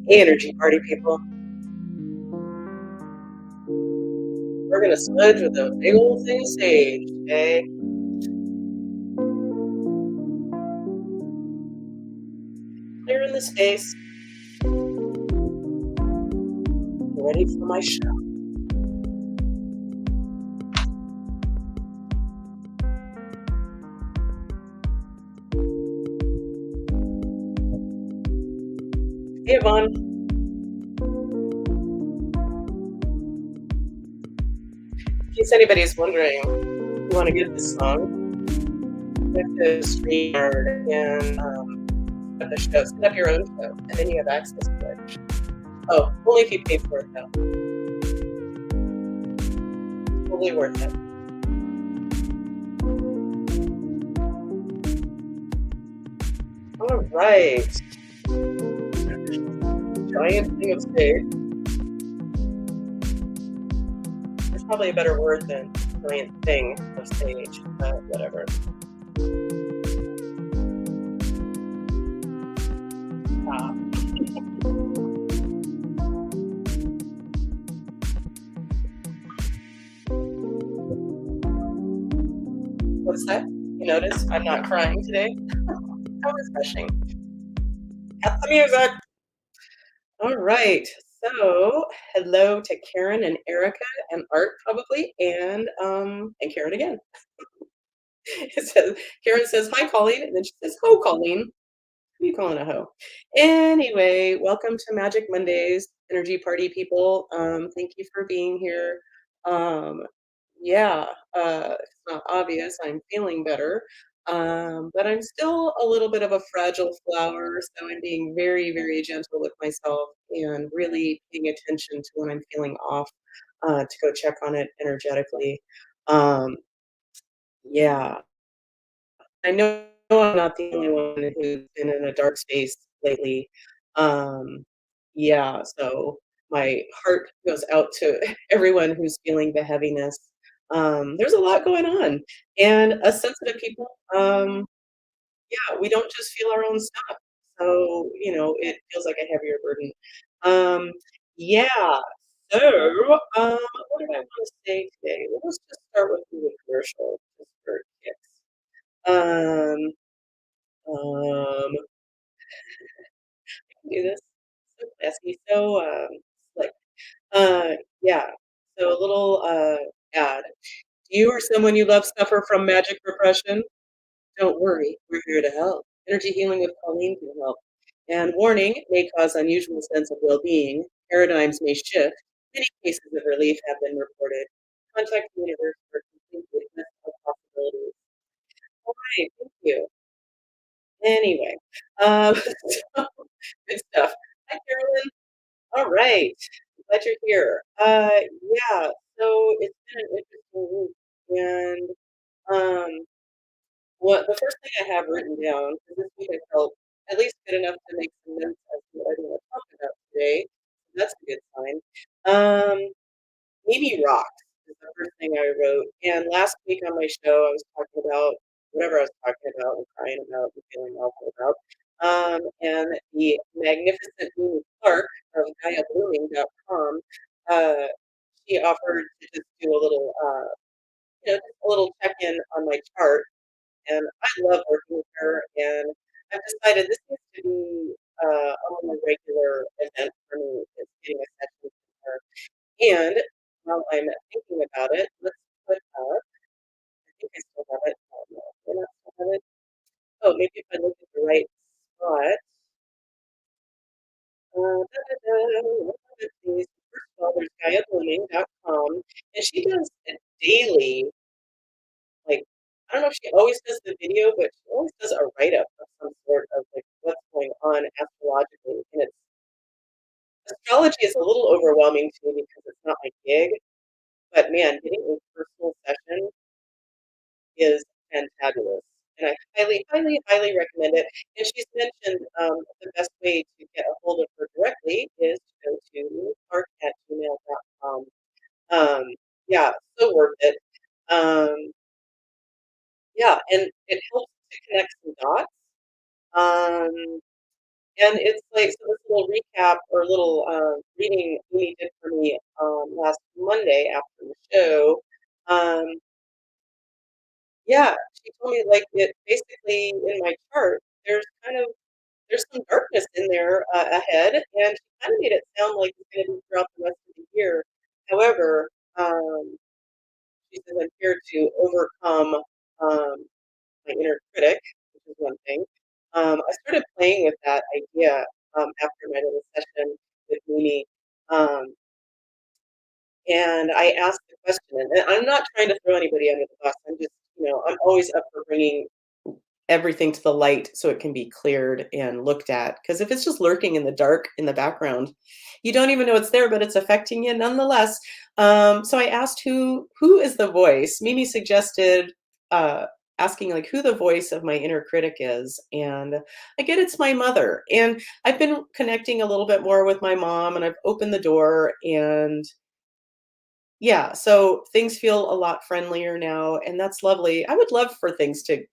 Hey, energy party people. We're gonna smudge with a big old thing of sage today. Clearing the space. Ready for my show. Hey, Yvonne. In case anybody's wondering, you want to get this song, you have to StreamYard and set the show. Set up your own show, and then you have access to it. Oh, only if you pay for it, though. Totally worth it. All right. Giant thing of sage. There's probably a better word than giant thing of sage, but whatever. Ah. What's that? You notice I'm not crying today? How refreshing. Got the music. All right. So, hello to Karen and Erica and Art probably, and Karen again. It says Karen says hi, Colleen, and then she says ho, Colleen. Who you calling a hoe? Anyway, welcome to Magic Mondays, energy party people. Thank you for being here. Um, yeah, it's not obvious. I'm feeling better, but I'm still a little bit of a fragile flower. So I'm being very, very gentle with myself and really paying attention to when I'm feeling off to go check on it energetically. Um, yeah, I know I'm not the only one who's been in a dark space lately. Um, yeah, so my heart goes out to everyone who's feeling the heaviness. There's a lot going on, and us sensitive people, yeah, we don't just feel our own stuff. So, it feels like a heavier burden. Um, yeah. So, what did I want to say today? Well, let's just start with the commercial just for kicks. Um, um, do this. So classy, so, slick. Yeah, so a little, ad. Do you or someone you love suffer from magic repression? Don't worry, we're here to help. Energy healing with Colleen can help. And warning, may cause unusual sense of well-being. Paradigms may shift. Many cases of relief have been reported. Contact the universe for complete witness of possibilities. All right, thank you. Anyway, so good stuff. Hi, Carolyn. All right. Glad you're here. Yeah, so it's been an interesting week. And what the first thing I have written down, because this week I felt at least good enough to make some notes as to what I want to talk about today. That's a good sign. Um, Maybe rocks is the first thing I wrote. And last week on my show, I was talking about whatever I was talking about and crying about and feeling awful about. And the magnificent Amy Clark of GaiaBlooming.com, uh, she offered to just do a little, just a little check-in on my chart. And I love working with her. And I've decided this needs to be a more regular event for me, is getting a session with her. And while I'm thinking about it, let's put up, I think I still have it. Oh, no, I not still have it. Oh, maybe if I look at the right spot. Let's see. First of all, there's GaiaBlooming.com, and she does a daily, like, I don't know if she always does the video, but she always does a write up of some sort of like what's going on astrologically. And astrology is a little overwhelming to me because it's not my gig, but man, getting a personal session is fantabulous, and I highly, highly, highly recommend it. And she's mentioned the best way to get a hold of her directly is to go to clark@gmail.com. Um, yeah, so worth it. Um, yeah, and it helps to connect some dots. Um, And it's like so this little recap or little, reading Amy did for me, last Monday after the show, um, yeah, she told me, like, it basically in my chart, there's some darkness in there, ahead, and she kinda made it sound like it's gonna be throughout the rest of the year. However, she says I'm here to overcome, my inner critic, which is one thing. I started playing with that idea, after my little session with Mimi, um, and I asked the question, and I'm not trying to throw anybody under the bus. I'm just, I'm always up for bringing everything to the light so it can be cleared and looked at. Because if it's just lurking in the dark in the background, you don't even know it's there, but it's affecting you nonetheless. So I asked who is the voice. Mimi suggested asking like who the voice of my inner critic is, and I get it's my mother. And I've been connecting a little bit more with my mom, and I've opened the door, and yeah, so things feel a lot friendlier now, and that's lovely. I would love for things to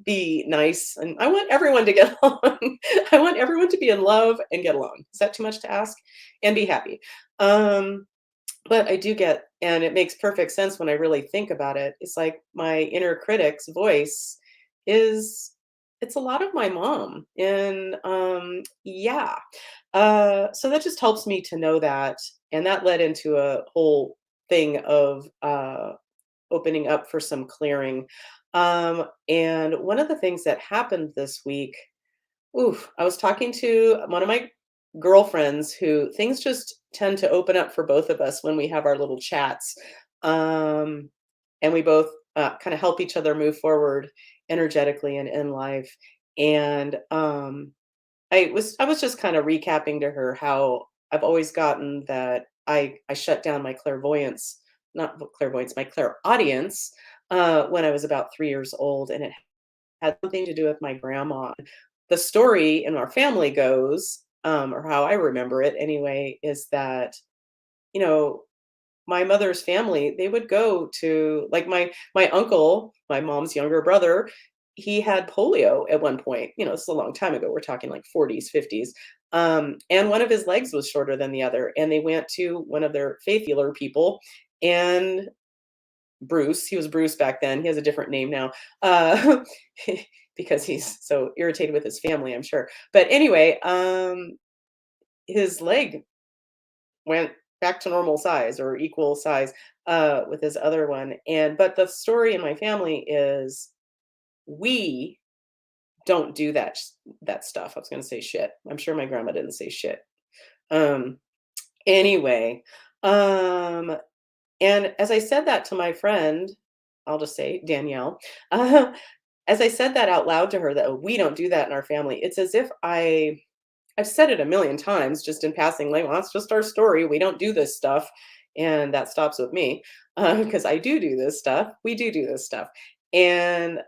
be nice, and I want everyone to get along. I want everyone to be in love and get along. Is that too much to ask? And be happy. Um, but I do get, and it makes perfect sense when I really think about it. It's like my inner critic's voice is it's a lot of my mom. And yeah. So that just helps me to know that. And that led into a whole thing of opening up for some clearing. And one of the things that happened this week, oof, I was talking to one of my girlfriends who things just tend to open up for both of us when we have our little chats. Um, and we both kind of help each other move forward energetically and in life. And I was just kind of recapping to her how I've always gotten that I shut down my clairvoyance, not clairvoyance, my clairaudience when I was about 3 years old, and it had something to do with my grandma. The story in our family goes, or how I remember it anyway, is that you know my mother's family, they would go to like my uncle, my mom's younger brother, he had polio at one point. This is a long time ago. We're talking like 40s, 50s. And one of his legs was shorter than the other. And they went to one of their faith healer people, and Bruce, he was Bruce back then. He has a different name now. Because he's so irritated with his family, I'm sure. But anyway, his leg went back to normal size or equal size with his other one. And but the story in my family is we don't do that stuff. I was going to say shit. I'm sure my grandma didn't say shit. Um, anyway, um, and as I said that to my friend, I'll just say Danielle. Uh, as I said that out loud to her, that "Oh, we don't do that in our family. It's as if I've said it a million times just in passing, like, well, that's just our story. We don't do this stuff. And that stops with me because I do this stuff. We do this stuff. And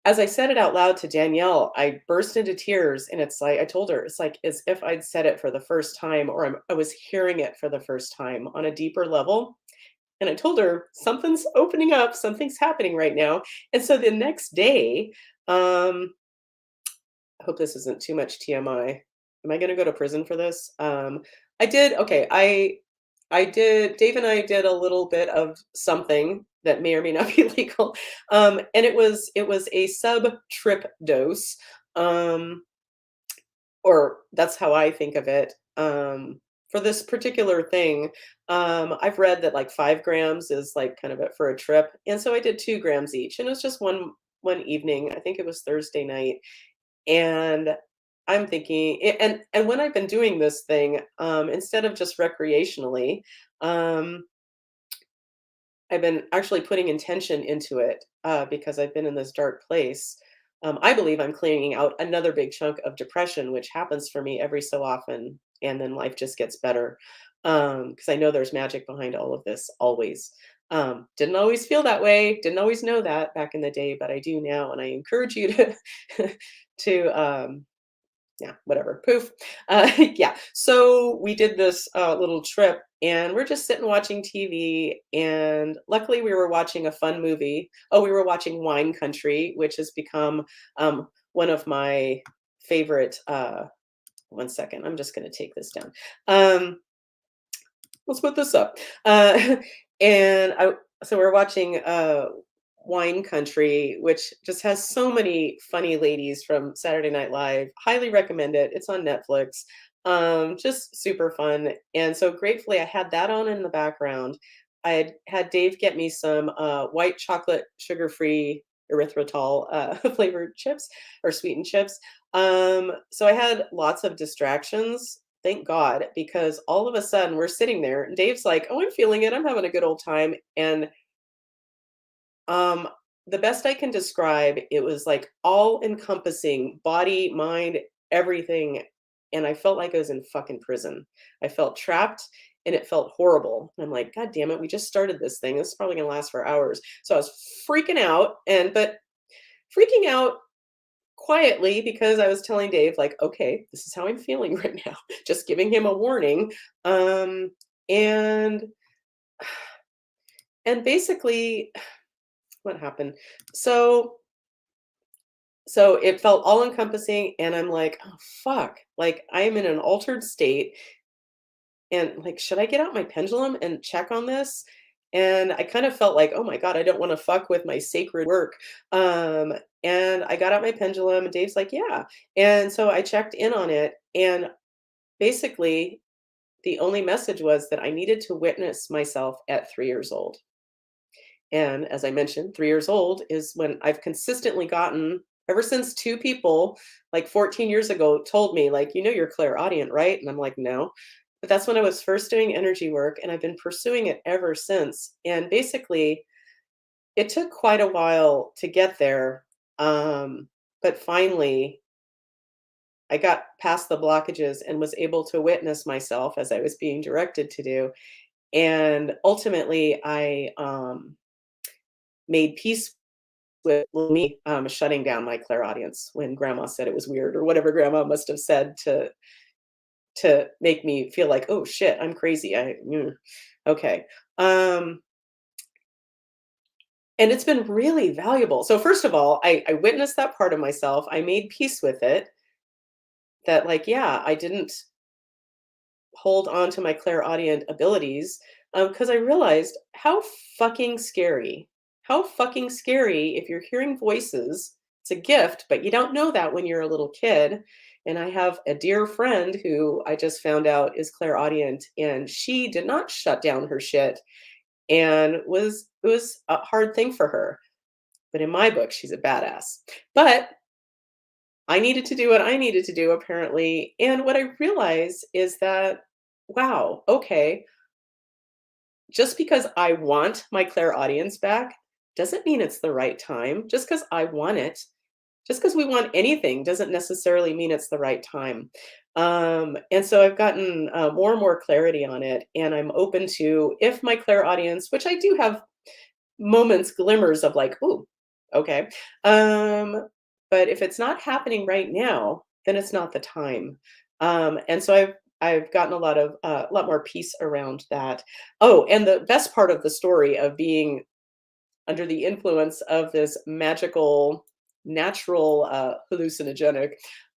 as I said it out loud to Danielle, I burst into tears. And it's like, I told her, it's like as if I'd said it for the first time, or I was hearing it for the first time on a deeper level. And I told her, something's opening up, something's happening right now. And so the next day, um, I hope this isn't too much TMI. Am I gonna go to prison for this? I did okay, I did Dave and I did a little bit of something that may or may not be legal. And it was a sub-trip dose, um, or that's how I think of it. For this particular thing, I've read that like 5 grams is like kind of it for a trip, and so I did 2 grams each, and it was just one evening. I think it was Thursday night, and I'm thinking and when I've been doing this thing, instead of just recreationally, um, I've been actually putting intention into it, because I've been in this dark place. I believe I'm cleaning out another big chunk of depression, which happens for me every so often, and then life just gets better. Because I know there's magic behind all of this always. Didn't always feel that way, didn't always know that back in the day, but I do now, and I encourage you to to yeah, whatever. Poof. Yeah. So we did this little trip, and we're just sitting watching TV. And luckily, we were watching a fun movie. Oh, we were watching Wine Country, which has become one of my favorite, one second, I'm just going to take this down. Um, let's put this up. And so we're watching Wine Country, which just has so many funny ladies from Saturday Night Live. Highly recommend it. It's on Netflix. Just super fun. And so gratefully I had that on in the background. I had Dave get me some white chocolate sugar-free erythritol flavored chips or sweetened chips. So I had lots of distractions, thank God, because all of a sudden we're sitting there and Dave's like, "Oh, I'm feeling it. I'm having a good old time." And um, the best I can describe, it was like all encompassing body, mind, everything. And I felt like I was in fucking prison. I felt trapped and it felt horrible. I'm like, God damn it, we just started this thing. This is probably gonna last for hours. So I was freaking out but freaking out quietly because I was telling Dave, like, okay, this is how I'm feeling right now, just giving him a warning. Um, and and basically what happened? So so it felt all encompassing and I'm like, oh fuck. Like I am in an altered state and like, should I get out my pendulum and check on this? And I kind of felt like, oh my God, I don't want to fuck with my sacred work. Um, and I got out my pendulum and Dave's like, yeah. And so I checked in on it. And basically, the only message was that I needed to witness myself at 3 years old. And as I mentioned, 3 years old is when I've consistently gotten, ever since two people like 14 years ago told me, like, you're clairaudient, right? And I'm like, no. But that's when I was first doing energy work, and I've been pursuing it ever since. And basically, it took quite a while to get there. But finally, I got past the blockages and was able to witness myself as I was being directed to do. And ultimately, I made peace with me shutting down my clairaudience when grandma said it was weird or whatever grandma must have said to make me feel like, oh shit, I'm crazy. Okay. Um, and it's been really valuable. So first of all, I witnessed that part of myself. I made peace with it. That like, yeah, I didn't hold on to my clairaudient abilities because I realized how fucking scary if you're hearing voices. It's a gift, but you don't know that when you're a little kid. And I have a dear friend who I just found out is clairaudient, and she did not shut down her shit, and it was a hard thing for her. But in my book, she's a badass. But I needed to do what I needed to do, apparently. And what I realize is that, wow, okay, just because I want my clairaudience back doesn't mean it's the right time. Just because I want it, just because we want anything doesn't necessarily mean it's the right time. And so I've gotten more and more clarity on it. And I'm open to, if my clairaudience, which I do have moments, glimmers of like, "Ooh, okay." But if it's not happening right now, then it's not the time. And so I've gotten a lot more peace around that. Oh, and the best part of the story of being under the influence of this magical, natural hallucinogenic,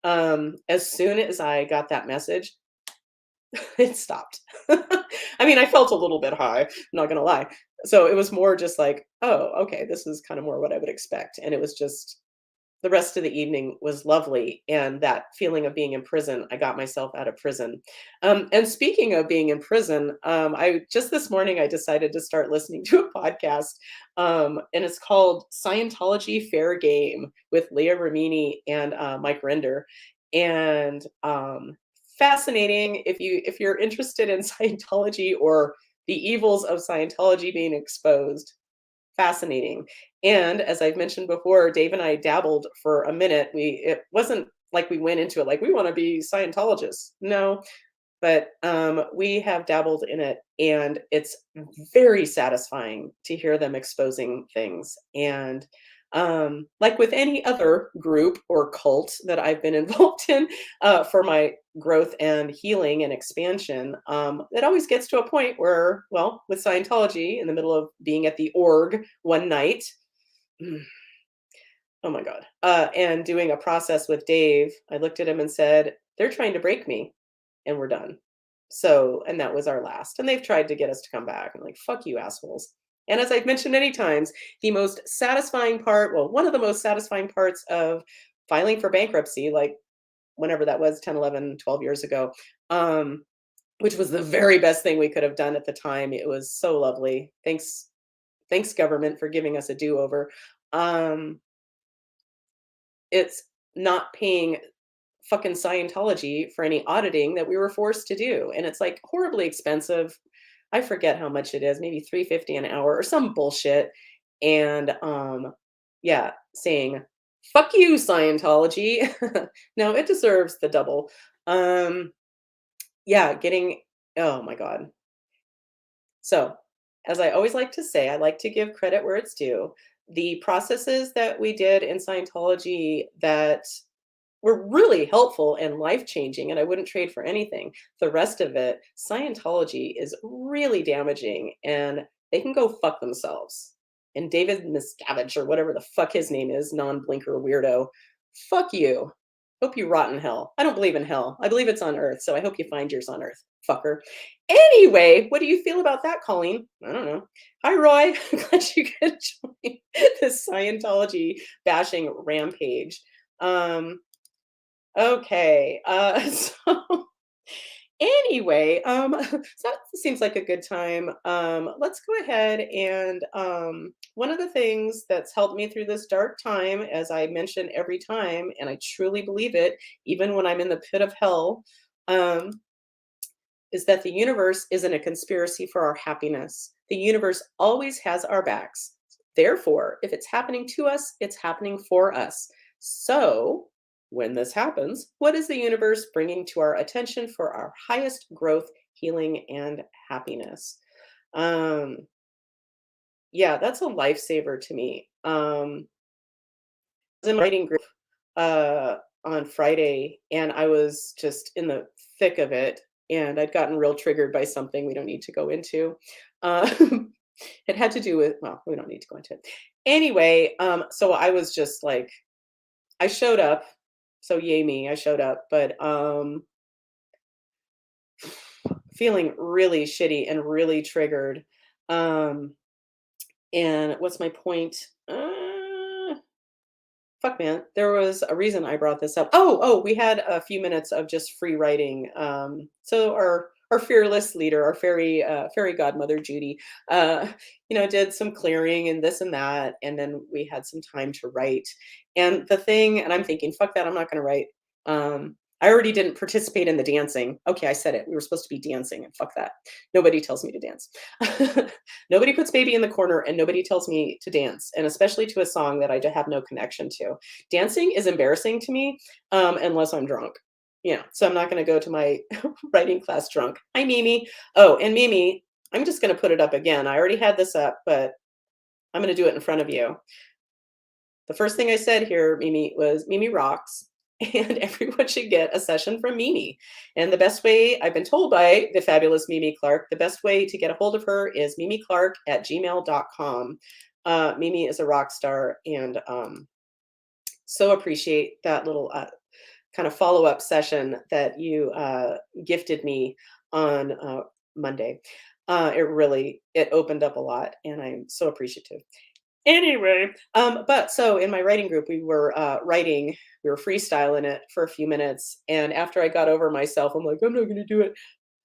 as soon as I got that message, it stopped. I mean, I felt a little bit high, I'm not gonna lie. So it was more just like, "Oh, okay, this is kinda more what I would expect," and it was just the rest of the evening was lovely, and that feeling of being in prison, I got myself out of prison. And speaking of being in prison, I just this morning, I decided to start listening to a podcast, and it's called Scientology Fair Game with Leah Remini and, Mike Render, and, fascinating if you're interested in Scientology or the evils of Scientology being exposed. Fascinating. And as I've mentioned before, Dave and I dabbled for a minute. It wasn't like we went into it like we want to be Scientologists. No, but we have dabbled in it, and it's very satisfying to hear them exposing things. And like with any other group or cult that I've been involved in for my growth and healing and expansion, it always gets to a point where, well, with Scientology, in the middle of being at the org one night, Oh my god. And doing a process with Dave, I looked at him and said, "They're trying to break me, and we're done." So, and that was our last. And they've tried to get us to come back. I'm like, "Fuck you, assholes." And as I've mentioned many times, the most satisfying part, well, one of the most satisfying parts of filing for bankruptcy, like whenever that was, 10, 11, 12 years ago, um, which was the very best thing we could have done at the time. It was so lovely. Thanks government for giving us a do-over. Um, it's not paying fucking Scientology for any auditing that we were forced to do, and it's, like, horribly expensive. I forget how much it is, maybe 350 an hour or some bullshit, and, yeah, saying, "Fuck you, Scientology." No, it deserves the double. Um, yeah, getting oh my god. So, as I always like to say, I like to give credit where it's due. The processes that we did in Scientology that were really helpful and life-changing, and I wouldn't trade for anything. The rest of it, Scientology is really damaging, and they can go fuck themselves. And David Miscavige, or whatever the fuck his name is, non-blinker weirdo, fuck you. Hope you rot in hell. I don't believe in hell. I believe it's on Earth, so I hope you find yours on Earth, fucker. Anyway, what do you feel about that, Colleen? I don't know. Hi, Roy. Glad you could join this Scientology bashing rampage. Um, Okay, so anyway, so that seems like a good time. Let's go ahead and one of the things that's helped me through this dark time, as I mention every time, and I truly believe it, even when I'm in the pit of hell, um, is that the universe isn't a conspiracy for our happiness. The universe always has our backs. Therefore, if it's happening to us, it's happening for us. So, when this happens, what is the universe bringing to our attention for our highest growth, healing, and happiness? Um, yeah, that's a lifesaver to me. I was in my writing group on Friday, and I was just in the thick of it, and I'd gotten real triggered by something we don't need to go into. Um, it had to do with, well, we don't need to go into it. Anyway, so I was just like, I showed up. So yay me, I showed up, but feeling really shitty and really triggered. Um, and what's my point? Fuck, man. There was a reason I brought this up. Oh, we had a few minutes of just free writing. So our fearless leader, our fairy godmother Judy, uh, did some clearing and this and that, and then we had some time to write. And the thing, and I'm thinking, fuck that, I'm not going to write. I already didn't participate in the dancing. Okay, I said it. We were supposed to be dancing, and fuck that. Nobody tells me to dance. Nobody puts baby in the corner and nobody tells me to dance, and especially to a song that have no connection to. Dancing is embarrassing to me unless I'm drunk. So I'm not going to go to my writing class drunk. Hi, Mimi. Oh, and Mimi, I'm just going to put it up again. I already had this up, but I'm going to do it in front of you. The first thing I said here, Mimi, was Mimi rocks, and everyone should get a session from Mimi. And the best way, I've been told by the fabulous Mimi Clark, the best way to get a hold of her is mimiclark@gmail.com. Mimi is a rock star, and so appreciate that little kind of follow up session that you gifted me on Monday. It opened up a lot, and I'm so appreciative. Anyway, but so in my writing group, we were freestyling it for a few minutes. And after I got over myself, I'm like, I'm not going to do it.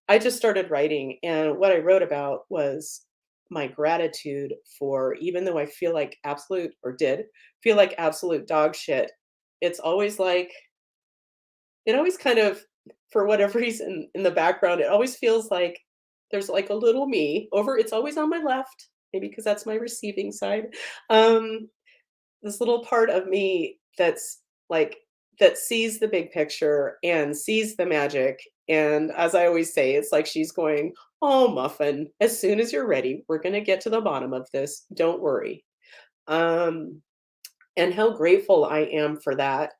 I just started writing. And what I wrote about was my gratitude for, even though I feel like absolute, or did feel like absolute dog shit, it's always like, it always kind of, for whatever reason in the background, it always feels like there's like a little me over, it's always on my left, maybe because that's my receiving side. Um, this little part of me that's like, that sees the big picture and sees the magic. And as I always say, it's like she's going, "Oh, Muffin, as soon as you're ready, we're going to get to the bottom of this. Don't worry." Um, and how grateful I am for that.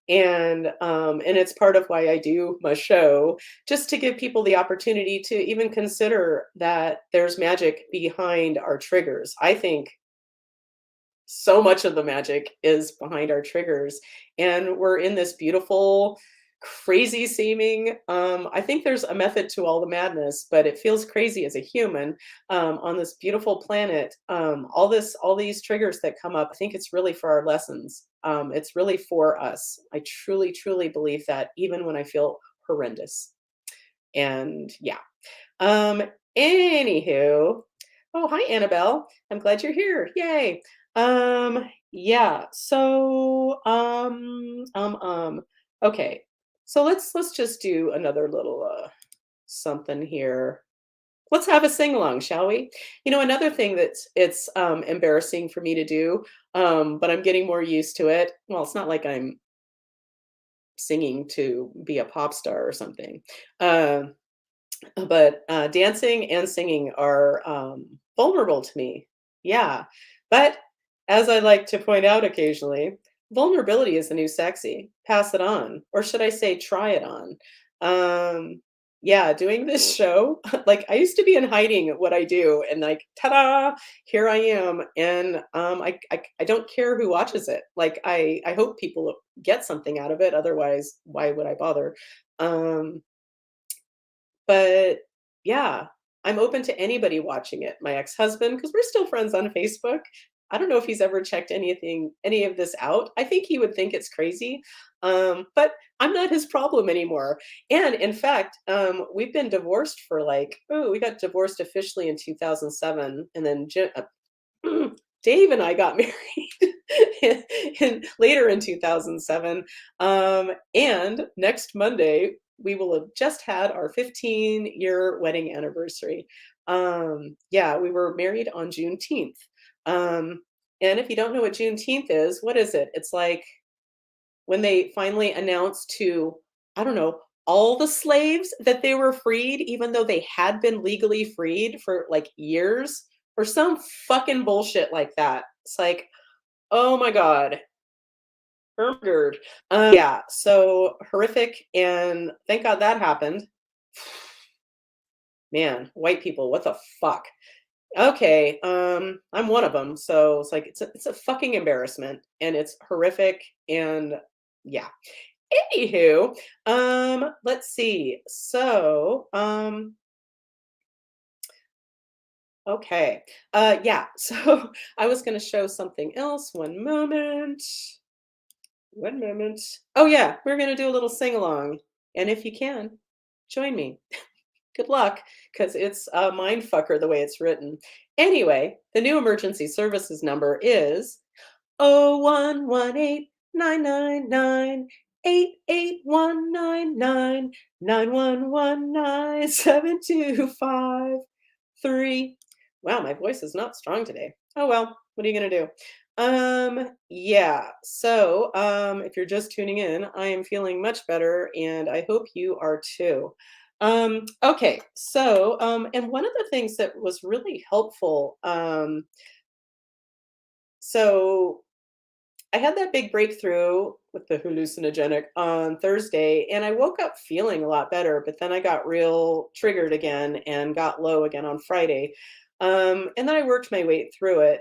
And it's part of why I do my show, just to give people the opportunity to even consider that there's magic behind our triggers. I think so much of the magic is behind our triggers, and we're in this beautiful, crazy seeming, I think there's a method to all the madness, but it feels crazy as a human, on this beautiful planet. All these triggers that come up, I think it's really for our lessons. It's really for us. I truly, truly believe that, even when I feel horrendous. And yeah. Um, Anywho, oh, hi, Annabelle. I'm glad you're here. Yay. Yeah. Okay. So let's just do another little something here. Let's have a sing along, shall we? Another thing that's it's embarrassing for me to do, but I'm getting more used to it. Well, it's not like I'm singing to be a pop star or something. Um but dancing and singing are vulnerable to me. Yeah. But as I like to point out occasionally, vulnerability is the new sexy. Pass it on. Or should I say, try it on? Yeah, doing this show, like I used to be in hiding at what I do, and like, ta da, here I am. And I don't care who watches it. Like, I hope people get something out of it. Otherwise, why would I bother? Um, but yeah, I'm open to anybody watching it. My ex-husband, because 'cause we're still friends on Facebook. I don't know if he's ever checked any of this out. I think he would think it's crazy, but I'm not his problem anymore. And in fact, we've been divorced for like, oh, we got divorced officially in 2007, and then Dave and I got married later in 2007. And next Monday, we will have just had our 15-year wedding anniversary. Yeah, we were married on Juneteenth. Um, and if you don't know what Juneteenth is, what is it? It's like when they finally announced to, I don't know, all the slaves that they were freed, even though they had been legally freed for like years, or some fucking bullshit like that. It's like, oh my God, murdered. Yeah, so horrific. And thank God that happened. Man, white people, what the fuck? Okay, I'm one of them. So it's like, it's a fucking embarrassment, and it's horrific. And yeah. Anywho, let's see. Okay. Yeah. So I was going to show something else. One moment. One moment. Oh yeah, we're going to do a little sing along. And if you can, join me. Good luck, because it's a mind fucker the way it's written. Anyway, the new emergency services number is 0118-999-8819-911-97253. Wow, my voice is not strong today. Oh well, what are you gonna do? Yeah. So, if you're just tuning in, I am feeling much better, and I hope you are too. Okay. So, and one of the things that was really helpful, so I had that big breakthrough with the hallucinogenic on Thursday, and I woke up feeling a lot better, but then I got real triggered again and got low again on Friday. And then I worked my way through it.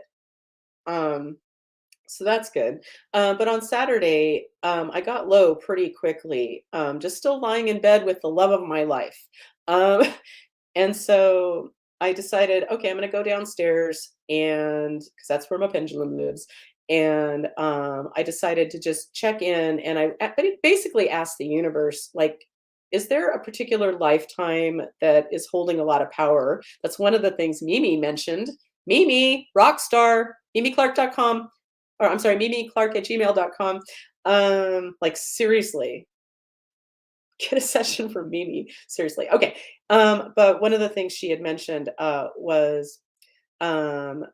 Um, so that's good. But on Saturday, I got low pretty quickly, just still lying in bed with the love of my life. Um, And so I decided, okay, I'm going to go downstairs, and because that's where my pendulum lives. And I decided to just check in, and but it basically asked the universe, like, is there a particular lifetime that is holding a lot of power? That's one of the things Mimi mentioned. Mimi, rock star, mimiclark.com, or I'm sorry, Mimi Clark at gmail.com. Like, seriously, get a session from Mimi. Seriously. Okay. But one of the things she had mentioned was um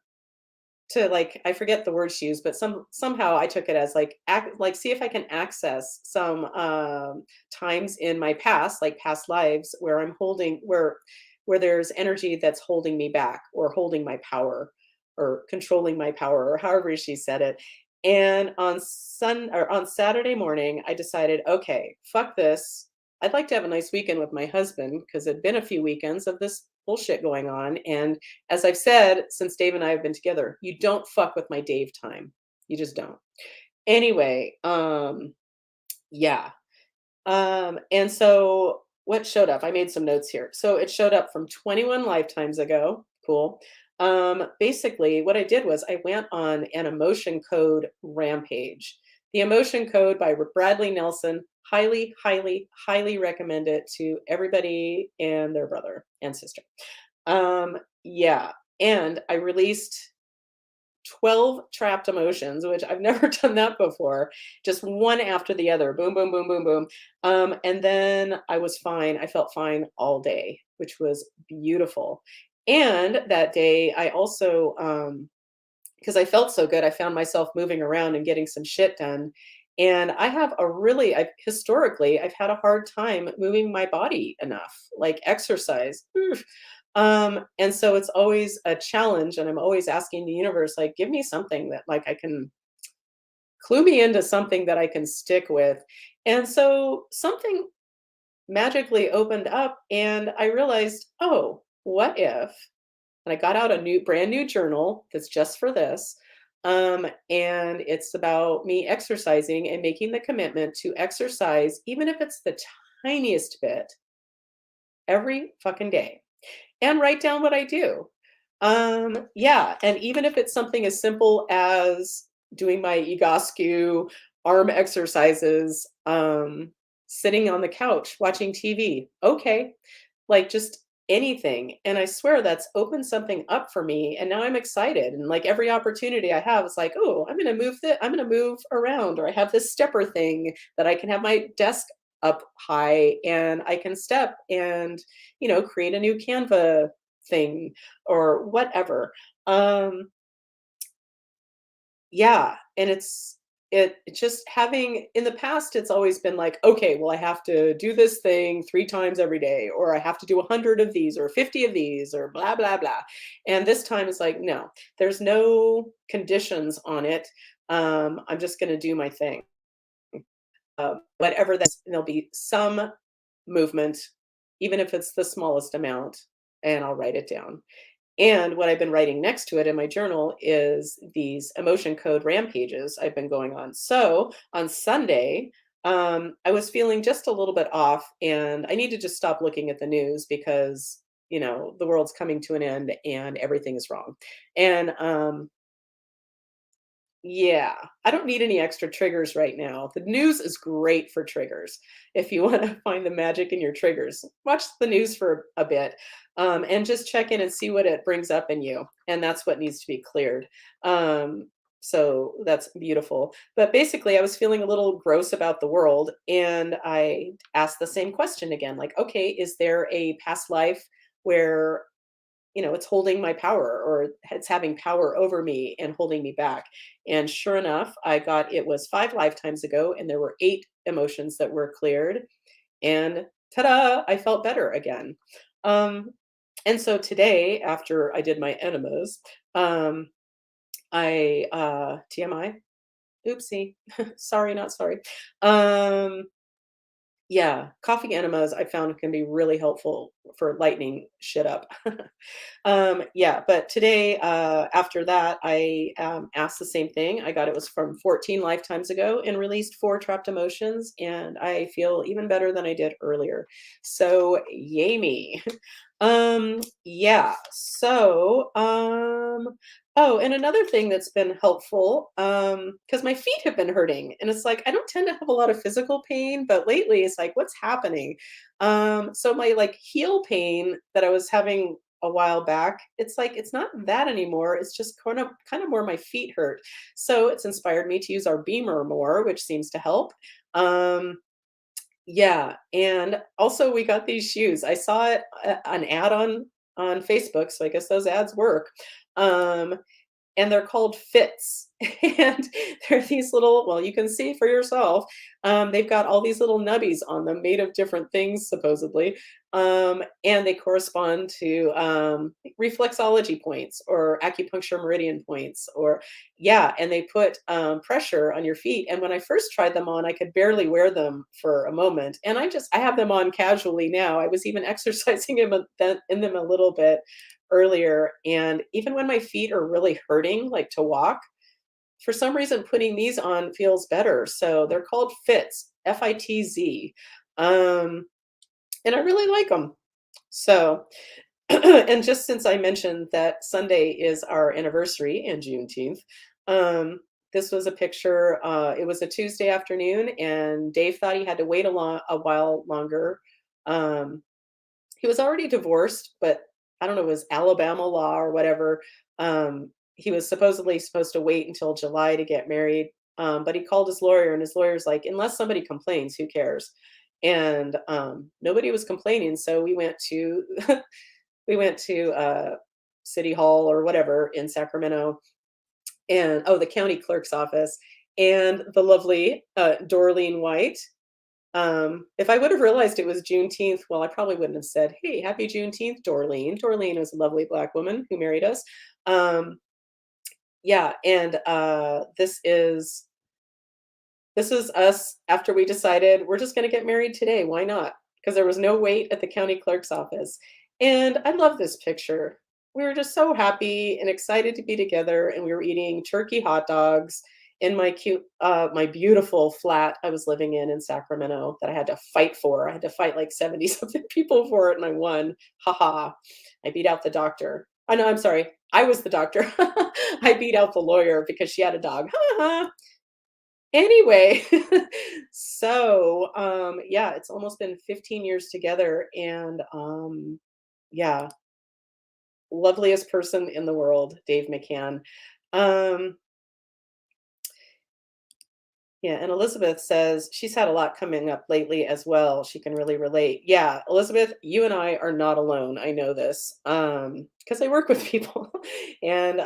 to, like, I forget the word she used, but somehow I took it as like like, see if I can access some times in my past, like past lives, where I'm holding where there's energy that's holding me back, or holding my power, or controlling my power, or however she said it. And on Saturday morning, I decided, okay, fuck this. I'd like to have a nice weekend with my husband, because it'd been a few weekends of this bullshit going on. And as I've said, since Dave and I have been together, you don't fuck with my Dave time. You just don't. Anyway, yeah. And so what showed up? I made some notes here. So it showed up from 21 lifetimes ago. Cool. Basically, what I did was I went on an emotion code rampage. The Emotion Code by Bradley Nelson. Highly, highly, highly recommend it to everybody and their brother and sister. Yeah. And I released 12 trapped emotions, which I've never done that before, just one after the other. Boom, boom, boom, boom, boom. And then I was fine. I felt fine all day, which was beautiful. And that day, I also, because I felt so good, I found myself moving around and getting some shit done. And I have a really, historically, I've had a hard time moving my body enough, like exercise. Oof. And so it's always a challenge, and I'm always asking the universe, like, give me something that like I can clue me into something that I can stick with. And so something magically opened up and I realized, oh, what if? And I got out a brand new journal that's just for this. And it's about me exercising and making the commitment to exercise, even if it's the tiniest bit, every fucking day, and write down what I do. Yeah, and even if it's something as simple as doing my Egoscue arm exercises, sitting on the couch watching TV, okay, like just anything. And I swear that's opened something up for me. And now I'm excited. And like every opportunity I have, it's like, oh, I'm gonna move around, or I have this stepper thing that I can have my desk up high and I can step and, create a new Canva thing or whatever. Um, yeah, and it's just having in the past, it's always been like, okay, well, I have to do this thing 3 times every day, or I have to do 100 of these or 50 of these or blah, blah, blah. And this time it's like, no, there's no conditions on it. I'm just going to do my thing. Whatever that is, there'll be some movement, even if it's the smallest amount, and I'll write it down. And what I've been writing next to it in my journal is these emotion code rampages I've been going on. So on Sunday, I was feeling just a little bit off, and I need to just stop looking at the news because the world's coming to an end and everything is wrong. And yeah, I don't need any extra triggers right now. The news is great for triggers. If you want to find the magic in your triggers, watch the news for a bit, and just check in and see what it brings up in you. And that's what needs to be cleared. So that's beautiful. But basically, I was feeling a little gross about the world, and I asked the same question again, like, okay, is there a past life where it's holding my power, or it's having power over me and holding me back? And sure enough, I got it was 5 lifetimes ago, and there were 8 emotions that were cleared, and ta-da, I felt better again. Um, and so today, after I did my enemas, TMI, oopsie, sorry, not sorry. Um, yeah, coffee enemas I found can be really helpful for lightening shit up. Yeah, but today, after that, I asked the same thing. I got it was from 14 lifetimes ago and released 4 trapped emotions, and I feel even better than I did earlier. So, yay me. Yeah. So, oh, and another thing that's been helpful, because my feet have been hurting, and it's like I don't tend to have a lot of physical pain, but lately it's like, what's happening? So my like heel pain that I was having a while back, it's like it's not that anymore. It's just kind of more my feet hurt. So it's inspired me to use our Beamer more, which seems to help. Um, yeah, and also we got these shoes. I saw an ad on Facebook, so I guess those ads work. Um, and they're called fits. And they're these little, well, you can see for yourself. They've got all these little nubbies on them made of different things, supposedly. And they correspond to reflexology points or acupuncture meridian points, or yeah, and they put pressure on your feet. And when I first tried them on, I could barely wear them for a moment. And I have them on casually now. I was even exercising in them a little bit earlier. And even when my feet are really hurting, like to walk, for some reason, putting these on feels better. So they're called Fitz, Fitz. And I really like them. So, and just since I mentioned that Sunday is our anniversary and Juneteenth, um, this was a picture. It was a Tuesday afternoon, and Dave thought he had to wait a while longer. Um, he was already divorced, but I don't know, it was Alabama law or whatever. He was supposedly supposed to wait until July to get married. But he called his lawyer, and his lawyer's like, unless somebody complains, who cares? And nobody was complaining, so we went to we went to City Hall or whatever in Sacramento, and oh, the county clerk's office, and the lovely Dorleen White. If I would have realized it was Juneteenth, well, I probably wouldn't have said, "Hey, happy Juneteenth, Dorleen." Dorleen was a lovely black woman who married us. Um, yeah, and this is us after we decided we're just going to get married today. Why not? Because there was no wait at the county clerk's office. And I love this picture. We were just so happy and excited to be together, and we were eating turkey hot dogs in my beautiful flat I was living in Sacramento that I had to fight for. I had to fight like 70 something people for it, and I won. Haha. I beat out the doctor. Oh no, I'm sorry. I was the doctor. I beat out the lawyer because she had a dog. Ha ha. Anyway, so, yeah, it's almost been 15 years together, and, yeah, loveliest person in the world, Dave McCann. Um, yeah, and Elizabeth says she's had a lot coming up lately as well. She can really relate. Yeah, Elizabeth, you and I are not alone. I know this, because I work with people, and,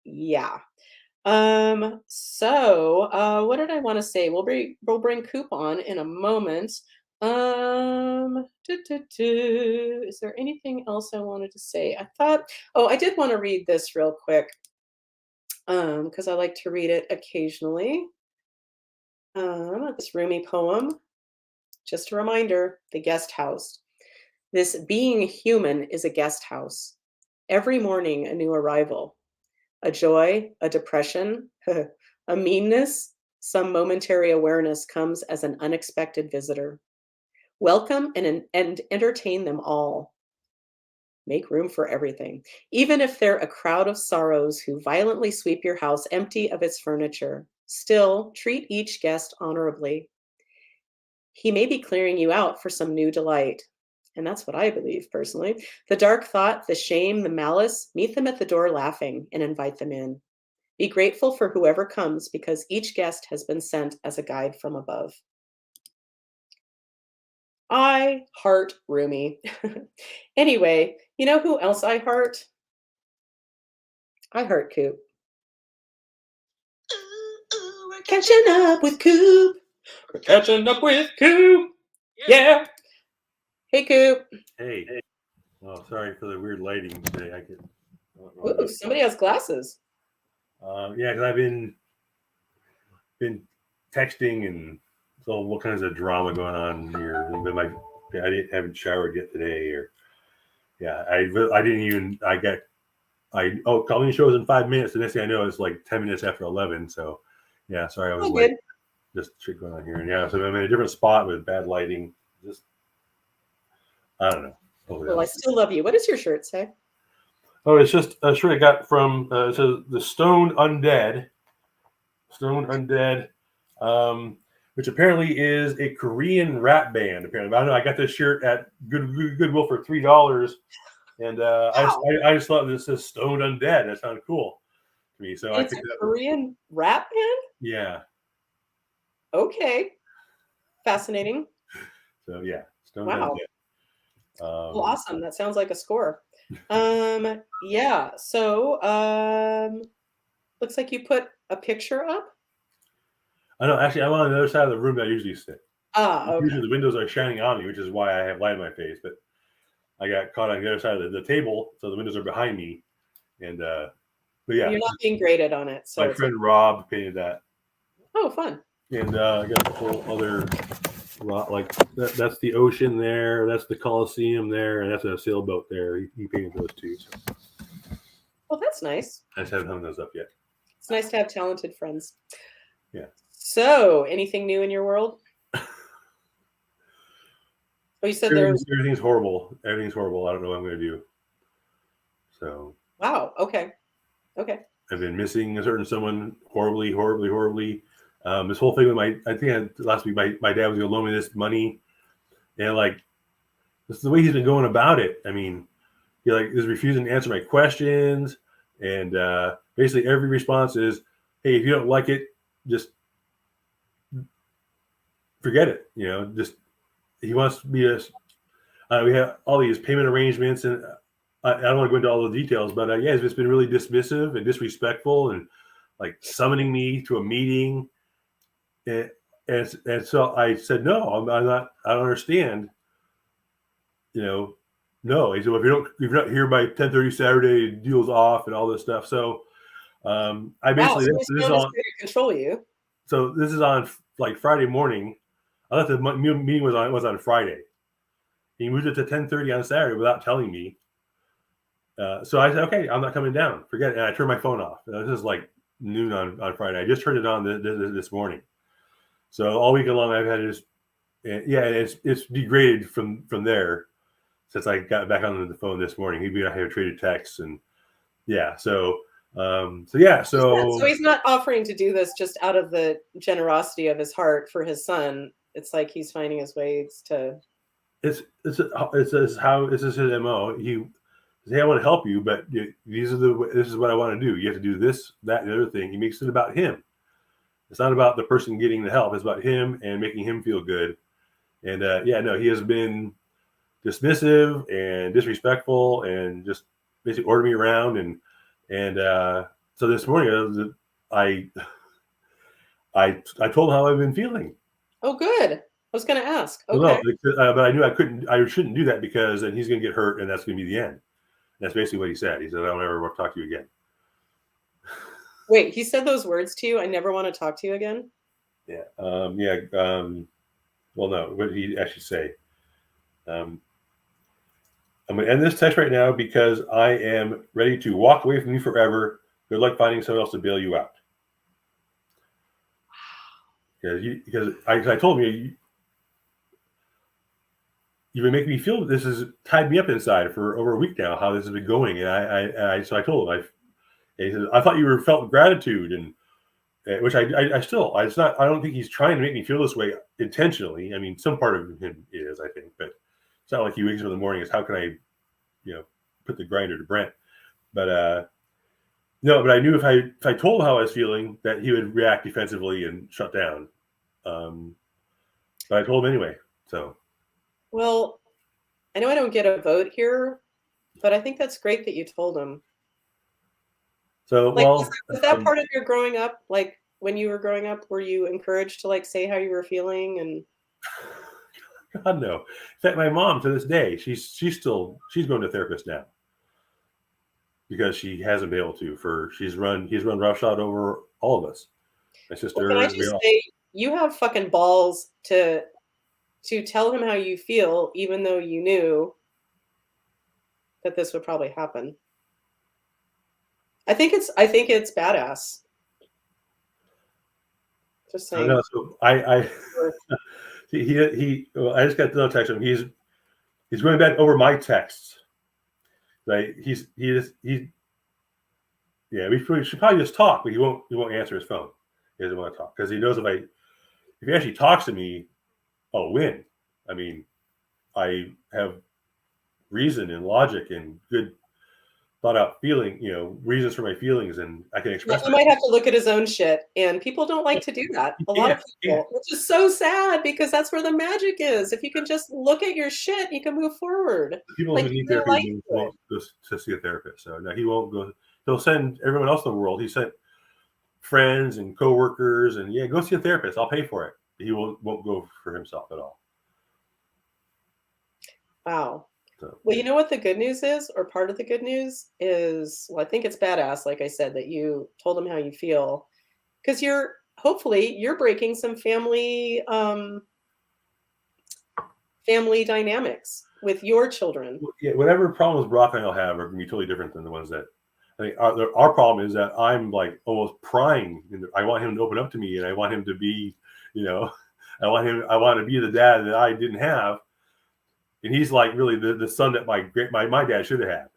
yeah. What did I want to say? We'll bring Coop on in a moment. Is there anything else I wanted to say? I did want to read this real quick, because I like to read it occasionally. This Rumi poem. Just a reminder, the guest house. This being human is a guest house. Every morning, a new arrival. A joy, a depression, a meanness, some momentary awareness comes as an unexpected visitor. Welcome and entertain them all. Make room for everything, even if they're a crowd of sorrows who violently sweep your house empty of its furniture. Still, treat each guest honorably. He may be clearing you out for some new delight. And that's what I believe personally. The dark thought, the shame, the malice, meet them at the door laughing and invite them in. Be grateful for whoever comes because each guest has been sent as a guide from above. I heart Rumi. Anyway, you know who else I heart? I heart Coop. Ooh, ooh, we're catching up with Coop. We're catching up with Coop. Yeah. Hey, Coop. Hey. Well, sorry for the weird lighting today. Ooh, somebody has glasses. Yeah, because I've been texting and so all kinds of drama going on here. Haven't showered yet today, or yeah, I didn't even calling shows in 5 minutes. The next thing I know, it's like 10 minutes after 11. So yeah, sorry, I was late. Just shit going on here, and yeah, so I'm in a different spot with bad lighting. Just I don't know. Well, I still love you. What does your shirt say? Oh, it's just a shirt I got from it says the Stoned Undead. Stoned Undead, which apparently is a Korean rap band. Apparently, I don't know. I got this shirt at Goodwill for $3, and wow. I just thought this says Stoned Undead. That sounded cool to me. So it's a Korean rap band. Yeah. Okay. Fascinating. So yeah, Stoned Undead. Well, awesome. That sounds like a score. Yeah. So Looks like you put a picture up. I know. Actually, I'm on the other side of the room that I usually sit. Ah, Usually okay. the windows are shining on me, which is why I have light in my face. But I got caught on the other side of the table, so the windows are behind me. And but You're yeah, not being graded on it, so my it's okay. friend Rob painted that, Oh, fun. and I got a whole other like that's the ocean there, that's the Coliseum there, and that's a sailboat there. He painted those two. So Well, that's nice. I just haven't hung those up yet. It's nice to have talented friends. Yeah. So, anything new in your world? Oh, you said there was. Everything's horrible. Everything's horrible. I don't know what I'm going to do. So Wow. Okay. Okay. I've been missing a certain someone horribly, horribly, horribly. This whole thing with I think last week, my dad was going to loan me this money, and like, this is the way he's been going about it. I mean, he like is refusing to answer my questions, and basically every response is, "Hey, if you don't like it, just forget it." Just he wants to be we have all these payment arrangements, and I don't want to go into all the details, but yeah, it's just been really dismissive and disrespectful, and like summoning me to a meeting, and so I said, "No, I'm not. I don't understand." No. He said, "Well, if you're not here by 10:30 Saturday, deal's off," and all this stuff. So I Wow. basically So he's this is found his on. way to control you. So this is on like Friday morning. I thought the meeting was on Friday. He moved it to 10:30 on Saturday without telling me. So I said, "Okay, I'm not coming down. Forget it." And I turned my phone off. This is like noon on Friday. I just turned it on this morning. So all week long, I've had just yeah, it's degraded from there since I got back on the phone this morning. He and I have traded texts, and yeah, So he's not offering to do this just out of the generosity of his heart for his son. It's like he's finding his ways to. it's how this is his mo. He says, "Hey, I want to help you, but this is what I want to do. You have to do this, that, and the other thing." He makes it about him. It's not about the person getting the help. It's about him and making him feel good. And yeah, no, he has been dismissive and disrespectful, and just basically ordered me around. And so this morning, I I told him how I've been feeling. Oh, good. I was going to ask. Well, Okay. no, but I knew I shouldn't do that, because then he's going to get hurt, and that's going to be the end. That's basically what he said. He said, "I don't ever want to talk to you again." Wait, he said those words to you? I never want to talk to you again? Yeah. Yeah. Well, no. What did he actually say? Um, I'm going to end this text right now because I am ready to walk away from you forever. Good luck finding someone else to bail you out. Because I told him, you've been making me feel this has tied me up inside for over a week now, how this has been going. And so I told him, he said, "I thought you felt gratitude," and which I still, it's not, I don't think he's trying to make me feel this way intentionally. I mean, some part of him is, I think, but it's not like he wakes up in the morning and says, "How can I, put the grinder to Brent?" But no, but I knew if I told him how I was feeling, that he would react defensively and shut down. But I told him anyway. So Well, I know I don't get a vote here, but I think that's great that you told him. Like, well, was that part of your growing up? Like, when you were growing up, were you encouraged to like say how you were feeling? And God no. In fact, my mom to this day, she's going to a therapist now, because she hasn't been able to. He's run roughshod over all of us. My well, can I sister, we just all. say you have fucking balls to tell him how you feel, even though you knew that this would probably happen. I think it's badass. Just I saying. know. So well, I just got the text from him. He's going back over my texts. Like yeah, we should probably just talk, but he won't answer his phone. He doesn't want to talk because he knows if he actually talks to me, I'll win. I mean, I have reason and logic and good thought out reasons for my feelings, and I can Yeah, express he myself. might have to look at his own shit, and people don't like to do that. A lot of He can't. people, which is so sad because that's where the magic is. If you can just look at your shit, you can move forward. People Like who need your therapy life. won't go to see a therapist. So no, he won't go. He'll send everyone else in the world. He sent friends and coworkers, and yeah, go see a therapist. I'll pay for it. He won't go for himself at all. Wow. So, Well, you know what the good news is, or part of the good news is, well, I think it's badass, like I said, that you told him how you feel, because hopefully you're breaking some family dynamics with your children. yeah, whatever problems Brock and I'll have are going to be totally different than the ones that. I mean, our problem is that I'm like almost prying. I want him to open up to me, and I want him to be, I want to be the dad that I didn't have, and he's like really the son that my dad should have had.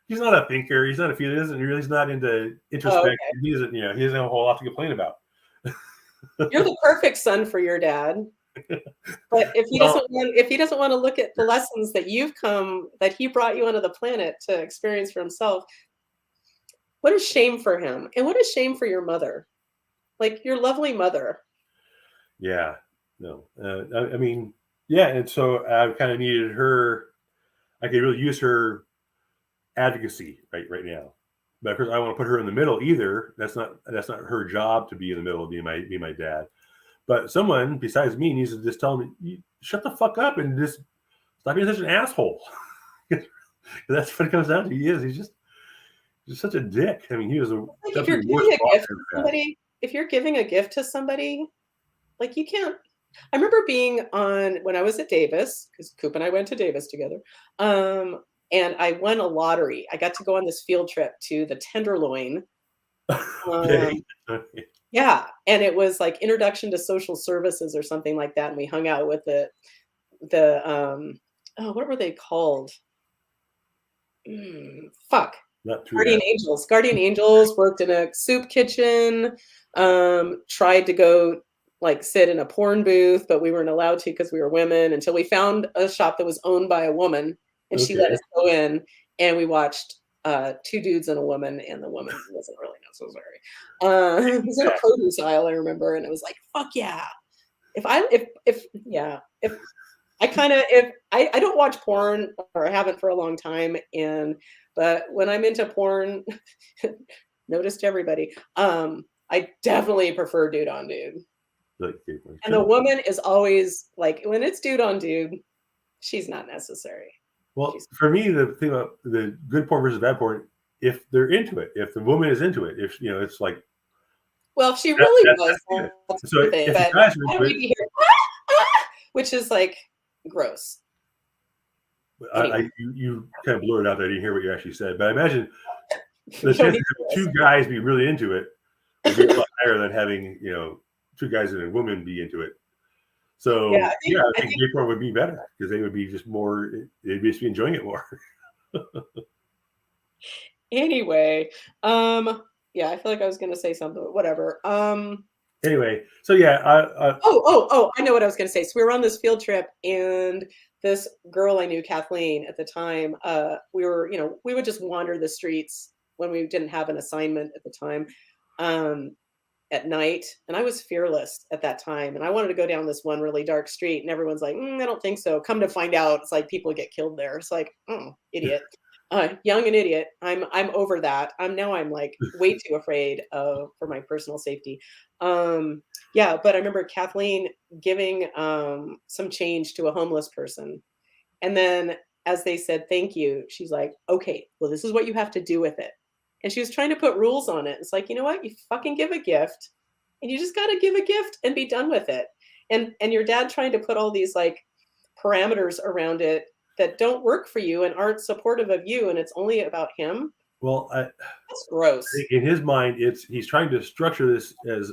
He's not a thinker. He's not a feeler. He's not into introspection. Oh, okay. He doesn't have a whole lot to complain about. You're the perfect son for your dad. But if he doesn't want to look at the lessons that he brought you onto the planet to experience for himself, what a shame for him. And what a shame for your mother. Like your lovely mother. Yeah. No. I mean, yeah. And so I kind of needed her. I could really use her advocacy right now. But of course, I want to put her in the middle either. That's not her job to be in the middle, be my dad. But someone besides me needs to just tell me, shut the fuck up and just stop being such an asshole. That's what it comes down to. He's just such a dick. I mean, he was Like if you're giving a gift to somebody, like you can't. I remember being when I was at Davis, because Koop and I went to Davis together. And I won a lottery. I got to go on this field trip to the Tenderloin. Okay. Yeah, and it was like introduction to social services or something like that. And we hung out with the what were they called? Fuck. Not true. Guardian Angels. Guardian Angels worked in a soup kitchen. Tried to go like sit in a porn booth, but we weren't allowed to because we were women until we found a shop that was owned by a woman, and she let us go in, and we watched two dudes and a woman, and the woman wasn't really necessary. It was in a produce aisle, I remember, and it was like, fuck yeah. I don't watch porn, or I haven't for a long time, but when I'm into porn, notice to everybody, I definitely prefer dude on dude. And the woman is always like, when it's dude on dude, she's not necessary. Well, for me, the thing about the good porn versus bad porn, if they're into it, if the woman is into it, if it's like, well, if she really was, so if you guys are into it, which is like gross. You kind of blurred out there. I didn't hear what you actually said, but I imagine the chances of two guys be really into it would be a lot higher than having two guys and a woman be into it. So I think gay porn would be better because they would be just more. They'd just be enjoying it more. Anyway, I feel like I was going to say something, but whatever. Anyway, so yeah. I know what I was going to say. So we were on this field trip, and this girl I knew, Kathleen, at the time, we would just wander the streets when we didn't have an assignment at the time. At night, and I was fearless at that time, and I wanted to go down this one really dark street, and everyone's like, I don't think so. Come to find out, it's like people get killed there. It's like, idiot. Young and idiot. I'm over that. I'm like way too afraid for my personal safety. But I remember Kathleen giving some change to a homeless person, and then as they said thank you, she's like, okay, well, this is what you have to do with it. And she was trying to put rules on it. It's like, you know what? You fucking give a gift, and you just got to give a gift and be done with it. And your dad trying to put all these like parameters around it that don't work for you and aren't supportive of you, and it's only about him. Well, that's gross. In his mind, he's trying to structure this as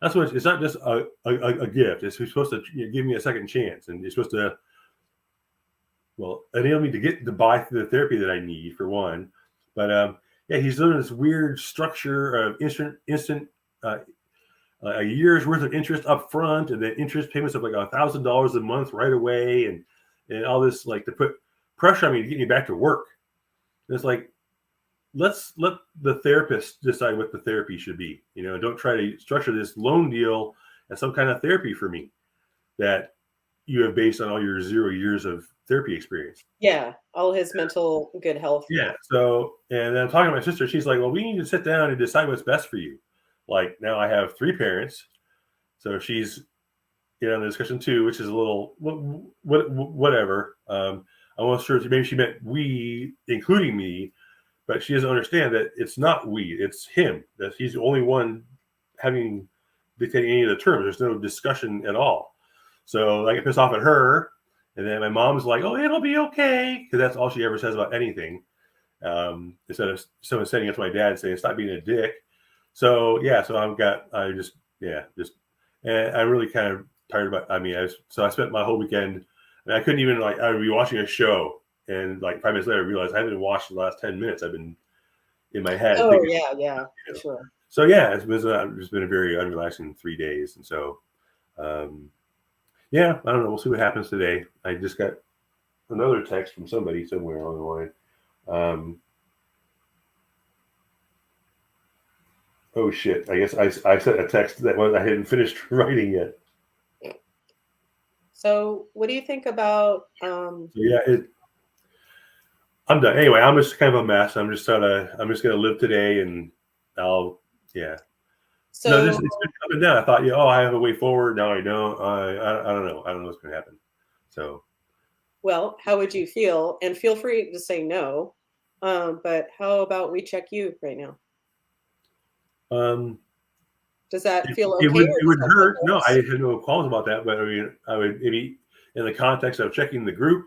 that's what it's not just a gift. It's supposed to give me a second chance, and you're supposed to enable me to buy the therapy that I need for one, but he's doing this weird structure of instant a year's worth of interest up front, and then interest payments of like $1,000 a month right away, and all this like to put pressure on me to get me back to work. And it's like, let's let the therapist decide what the therapy should be. Don't try to structure this loan deal as some kind of therapy for me that you have based on all your 0 years of therapy experience. Yeah, all his mental good health. Yeah. So, and then I'm talking to my sister. She's like, "Well, we need to sit down and decide what's best for you." Like now, I have three parents, so she's in the discussion too, which is a little whatever. I wasn't sure if maybe she meant we, including me, but she doesn't understand that it's not we, it's him. That he's the only one having dictating any of the terms. There's no discussion at all. So I get pissed off at her, and then my mom's like, "Oh, it'll be okay," because that's all she ever says about anything. Instead of someone sending it to my dad and saying, "Stop being a dick." So yeah, so and I'm really kind of tired about. I mean, I spent my whole weekend, and I couldn't even like I would be watching a show, and like 5 minutes later, I realized I haven't watched the last 10 minutes. I've been in my head Oh thinking, yeah, you know. sure. So yeah, it's been a very unrelaxing 3 days, and so yeah, I don't know. We'll see what happens today. I just got another text from somebody somewhere along the line. Oh shit! I guess I sent a text that I hadn't finished writing yet. So, what do you think about? So yeah, I'm done. Anyway, I'm just kind of a mess. I'm just gonna live today, and I'll yeah. No, So, it's been up and down. I thought, yeah, oh, I have a way forward. Now I don't. I don't know. I don't know what's gonna happen. So well, how would you feel? And feel free to say no. But how about we check you right now? um, Does that feel it okay, would or it does would that feel hurt. No, I gross? had no qualms about that. But I mean, I would maybe in the context of checking the group.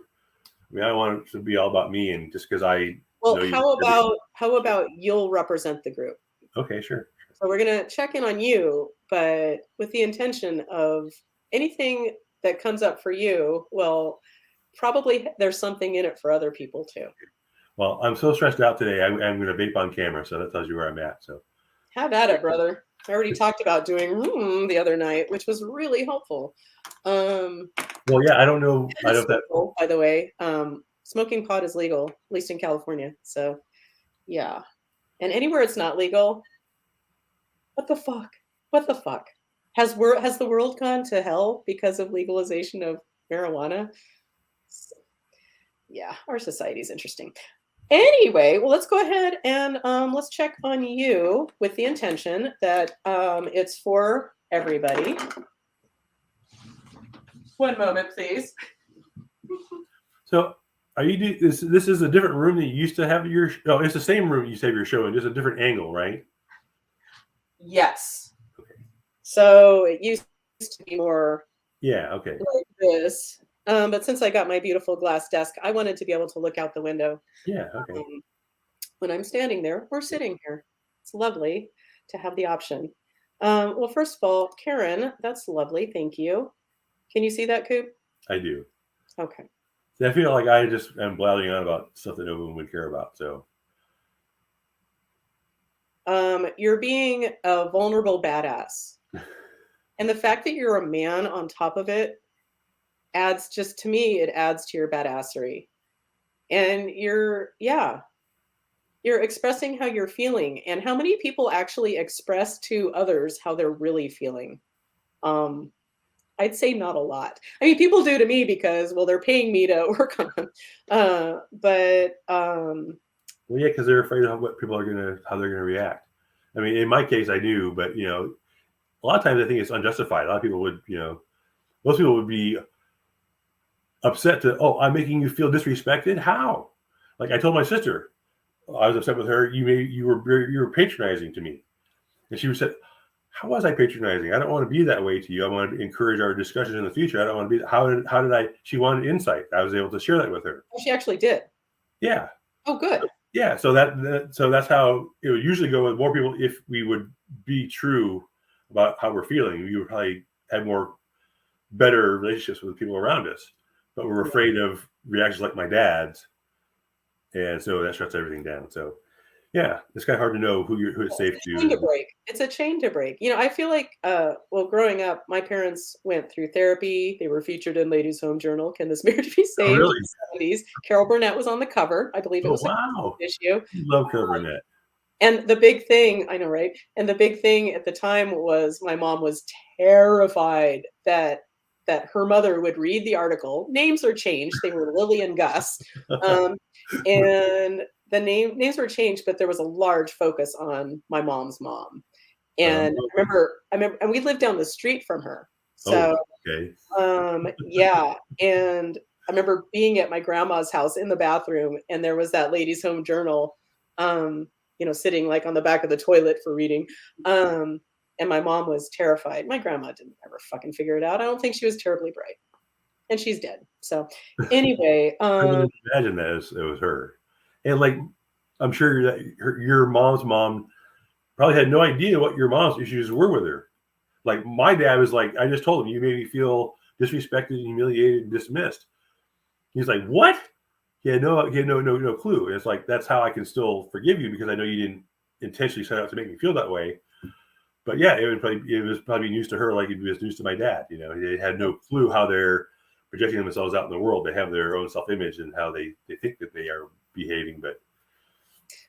I mean, I don't want it to be all about me, and just because I Well, know you. how about you'll represent the group? Okay, sure. So we're gonna check in on you, but with the intention of anything that comes up for you, well, probably there's something in it for other people too. Well, I'm so stressed out today. I'm going to vape on camera, so that tells you where I'm at. So Have at it, brother. I already talked about doing the other night, which was really helpful. Um, well, yeah, I don't know. it I is don't that. legal, by the way. Smoking pot is legal, at least in California. So yeah, and anywhere it's not legal, what the fuck? What the fuck? Has the world gone to hell because of legalization of marijuana? Yeah, our society is interesting. Anyway, well, let's go ahead and let's check on you with the intention that it's for everybody. One moment, please. So, are you this? This is a different room that you used to have your. No, it's the same room you used to have your show in, just a different angle, right? Yes. So it used to be more Yeah. Okay. like this, but since I got my beautiful glass desk, I wanted to be able to look out the window Yeah. Okay. um, when I'm standing there or sitting here. It's lovely to have the option. Well, first of all, Karen, that's lovely. Thank you. Can you see that, Coop? I do. Okay. I feel like I just am blathering on about stuff that no one would care about. So. You're being a vulnerable badass. And the fact that you're a man on top of it adds just to me, it adds to your badassery. And you're expressing how you're feeling. And how many people actually express to others how they're really feeling? I'd say not a lot. I mean, people do to me because, well, they're paying me to work on them. Well, yeah, because they're afraid of what people how they're gonna react. I mean, in my case, I do, but a lot of times I think it's unjustified. A lot of people would, most people would be upset to, oh, I'm making you feel disrespected. How? Like I told my sister, I was upset with her. You were patronizing to me, and she said, "How was I patronizing? I don't want to be that way to you. I want to encourage our discussions in the future. I don't want to be. How did I? She wanted insight. I was able to share that with her. she actually did. Yeah, Oh, good. yeah. So that's how it would usually go with more people. If we would be true about how we're feeling, we would probably have better relationships with the people around us. But we're afraid of reactions like my dad's, and so that shuts everything down. So yeah, it's kind of hard to know who it's safe It's a chain to to. break. It's a chain to break. I feel like, well, growing up, my parents went through therapy. They were featured in Ladies' Home Journal. Can this marriage be Oh, saved? In really? the 70s. Carol Burnett was on the cover. I believe it Oh, was a wow. issue. Love covering that. And the big thing, I know, right? And the big thing at the time was my mom was terrified that that her mother would read the article. Names are changed. They were Lily and Gus. Um, and the names were changed, but there was a large focus on my mom's mom. And Oh, I remember, and we lived down the street from her. oh, So, okay. yeah. And I remember being at my grandma's house in the bathroom, and there was that ladies' home journal, sitting like on the back of the toilet for reading. And my mom was terrified. My grandma didn't ever fucking figure it out. I don't think she was terribly bright, and she's dead. So, anyway, I would imagine that it was her, and like I'm sure that your mom's mom probably had no idea what your mom's issues were with her. Like my dad was like, I just told him you made me feel disrespected, humiliated, and dismissed. He's like, what? He had no clue. And it's like that's how I can still forgive you because I know you didn't intentionally set out to make me feel that way. But yeah, it was probably news to her like it was news to my dad. You know, they had no clue how they're projecting themselves out in the world. They have their own self-image and how they think that they are behaving. But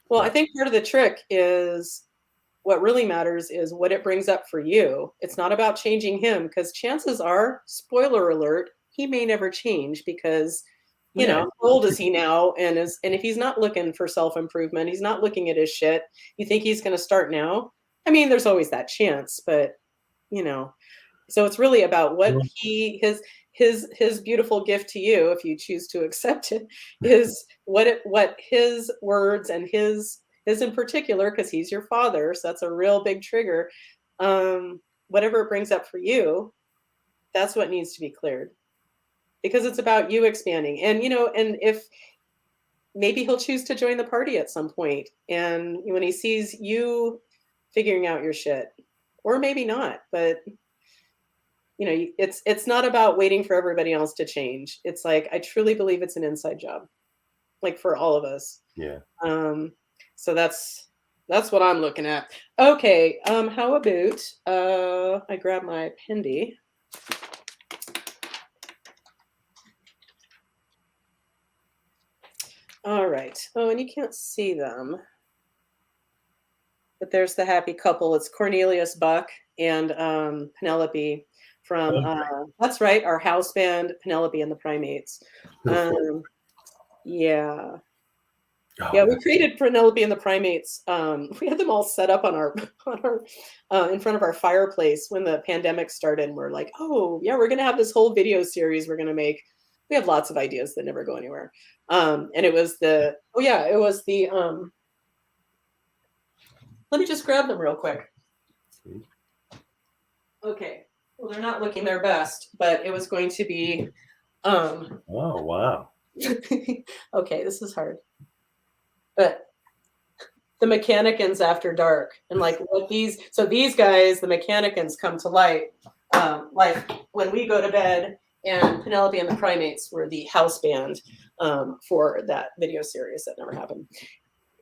well, I yeah, think part of the trick is what really matters is what it brings up for you. It's not about changing him because chances are, spoiler alert, he may never change because yeah, how old is he now? And if he's not looking for self-improvement, he's not looking at his shit. You think he's going to start now? I mean, there's always that chance, but you know, so it's really about what well, his beautiful gift to you, if you choose to accept it, is what his words and his in particular, because he's your father, so that's a real big trigger. Whatever it brings up for you, that's what needs to be cleared. Because it's about you expanding. And and if maybe he'll choose to join the party at some point, and when he sees you figuring out your shit, or maybe not, but it's not about waiting for everybody else to change. It's like I truly believe it's an inside job, like for all of us. yeah. um so that's what I'm looking at. Okay, how about I grab my pendy. All right. Oh, and you can't see them, but there's the happy couple. It's Cornelius Buck and Penelope from that's right, our house band, Penelope and the Primates. um yeah. Yeah, Oh, we created Penelope and the Primates. We had them all set up on our on our in front of our fireplace when the pandemic started. And we're like, oh yeah, we're gonna have this whole video series we're gonna make. We have lots of ideas that never go anywhere. And it was the let me just grab them real quick. Okay. Well, they're not looking their best, but it was going to be oh wow. okay, this is hard. But the Mechanicans After Dark, and like what these guys, the Mechanicans, come to light like when we go to bed. And Penelope and the Primates were the house band for that video series that never happened.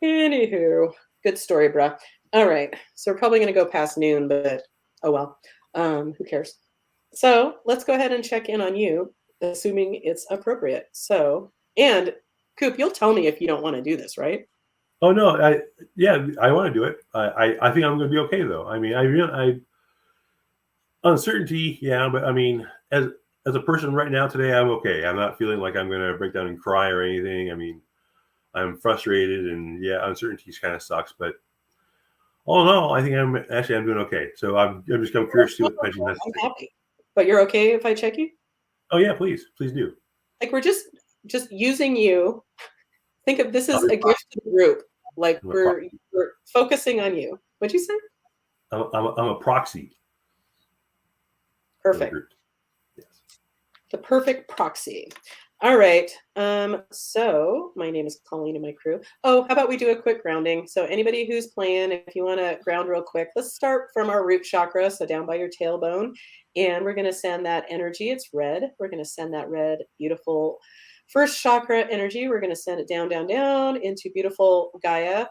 Anywho, good story, bruh. All right, so we're probably going to go past noon, but oh well. Who cares? So let's go ahead and check in on you, assuming it's appropriate. So, and Koop, you'll tell me if you don't want to do this, right? Oh no, I want to do it. I think I'm going to be okay though. I mean, I uncertainty, yeah, but I mean, as a person right now today, I'm okay. I'm not feeling like I'm going to break down and cry or anything. I mean, I'm frustrated and yeah, uncertainty kind of sucks, but all in all, I think I'm doing okay. So I'm curious to see what the pension has to I'm say. happy. But you're okay if I check you? Oh yeah, please do. Like we're just using you. Think of this as I'm a gift to the group. Like a we're focusing on you. What'd you say? I'm a proxy for the Perfect. group. Yes. The perfect proxy. All right. So my name is Colleen and my crew. Oh, how about we do a quick grounding? So anybody who's playing, if you want to ground real quick, let's start from our root chakra, so down by your tailbone. And we're going to send that energy. It's red. We're going to send that red, beautiful first chakra energy. We're going to send it down, down, down into beautiful Gaia,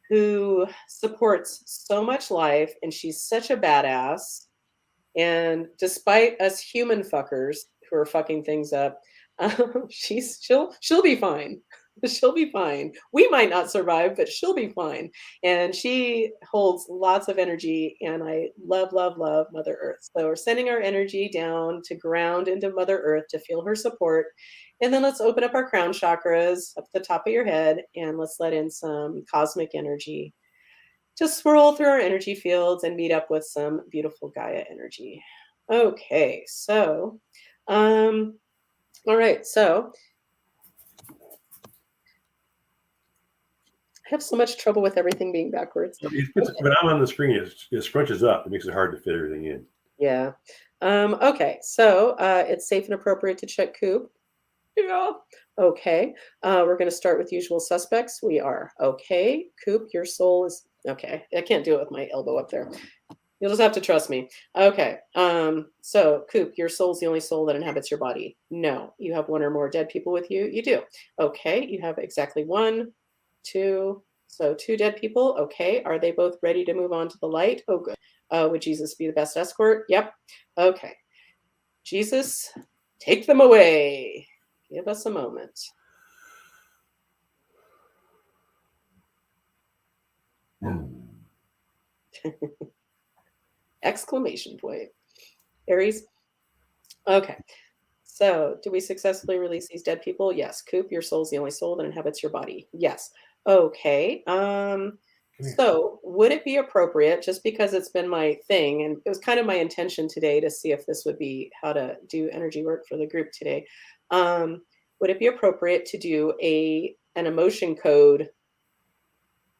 who supports so much life. And she's such a badass. And despite us human fuckers who are fucking things up, she'll be fine. She'll be fine. We might not survive, but she'll be fine. And she holds lots of energy, and I love, love, love Mother Earth. So we're sending our energy down to ground into Mother Earth to feel her support. And then let's open up our crown chakras up the top of your head, and let's let in some cosmic energy. Just swirl through our energy fields and meet up with some beautiful Gaia energy. Okay, so, all right, so I have so much trouble with everything being backwards. When I'm on the screen, it scrunches up. It makes it hard to fit everything in. Yeah. Okay, so it's safe and appropriate to check Koop. Yeah. Okay. We're going to start with usual suspects. We are okay. Koop, your soul is okay. I can't do it with my elbow up there. You'll just have to trust me. Okay. So Koop, your soul's the only soul that inhabits your body. No, you have one or more dead people with you. You do. Okay. You have exactly one, two. So two dead people. Okay. Are they both ready to move on to the light? Oh, good. Would Jesus be the best escort? Yep. Okay. Jesus, take them away. Give us a moment. Exclamation point. Aries. Okay. So, do we successfully release these dead people? Yes. Koop, your soul's the only soul that inhabits your body. Yes. Okay. So would it be appropriate, just because it's been my thing, and it was kind of my intention today to see if this would be how to do energy work for the group today. Would it be appropriate to do an emotion code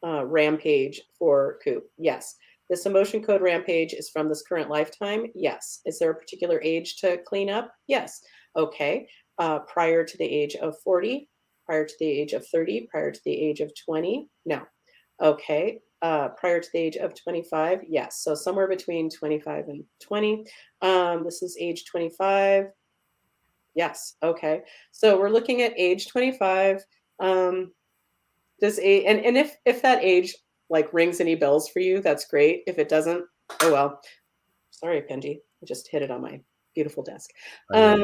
rampage for Koop? Yes. This emotion code rampage is from this current lifetime? Yes. Is there a particular age to clean up? Yes. Okay. Prior to the age of 40, prior to the age of 30, prior to the age of 20? No. Okay. Prior to the age of 25? Yes. So somewhere between 25 and 20. This is age 25. Yes. Okay. So we're looking at age 25. Does a and if that age like rings any bells for you, that's great. If it doesn't, oh well. Sorry, Penji. I just hit it on my beautiful desk. I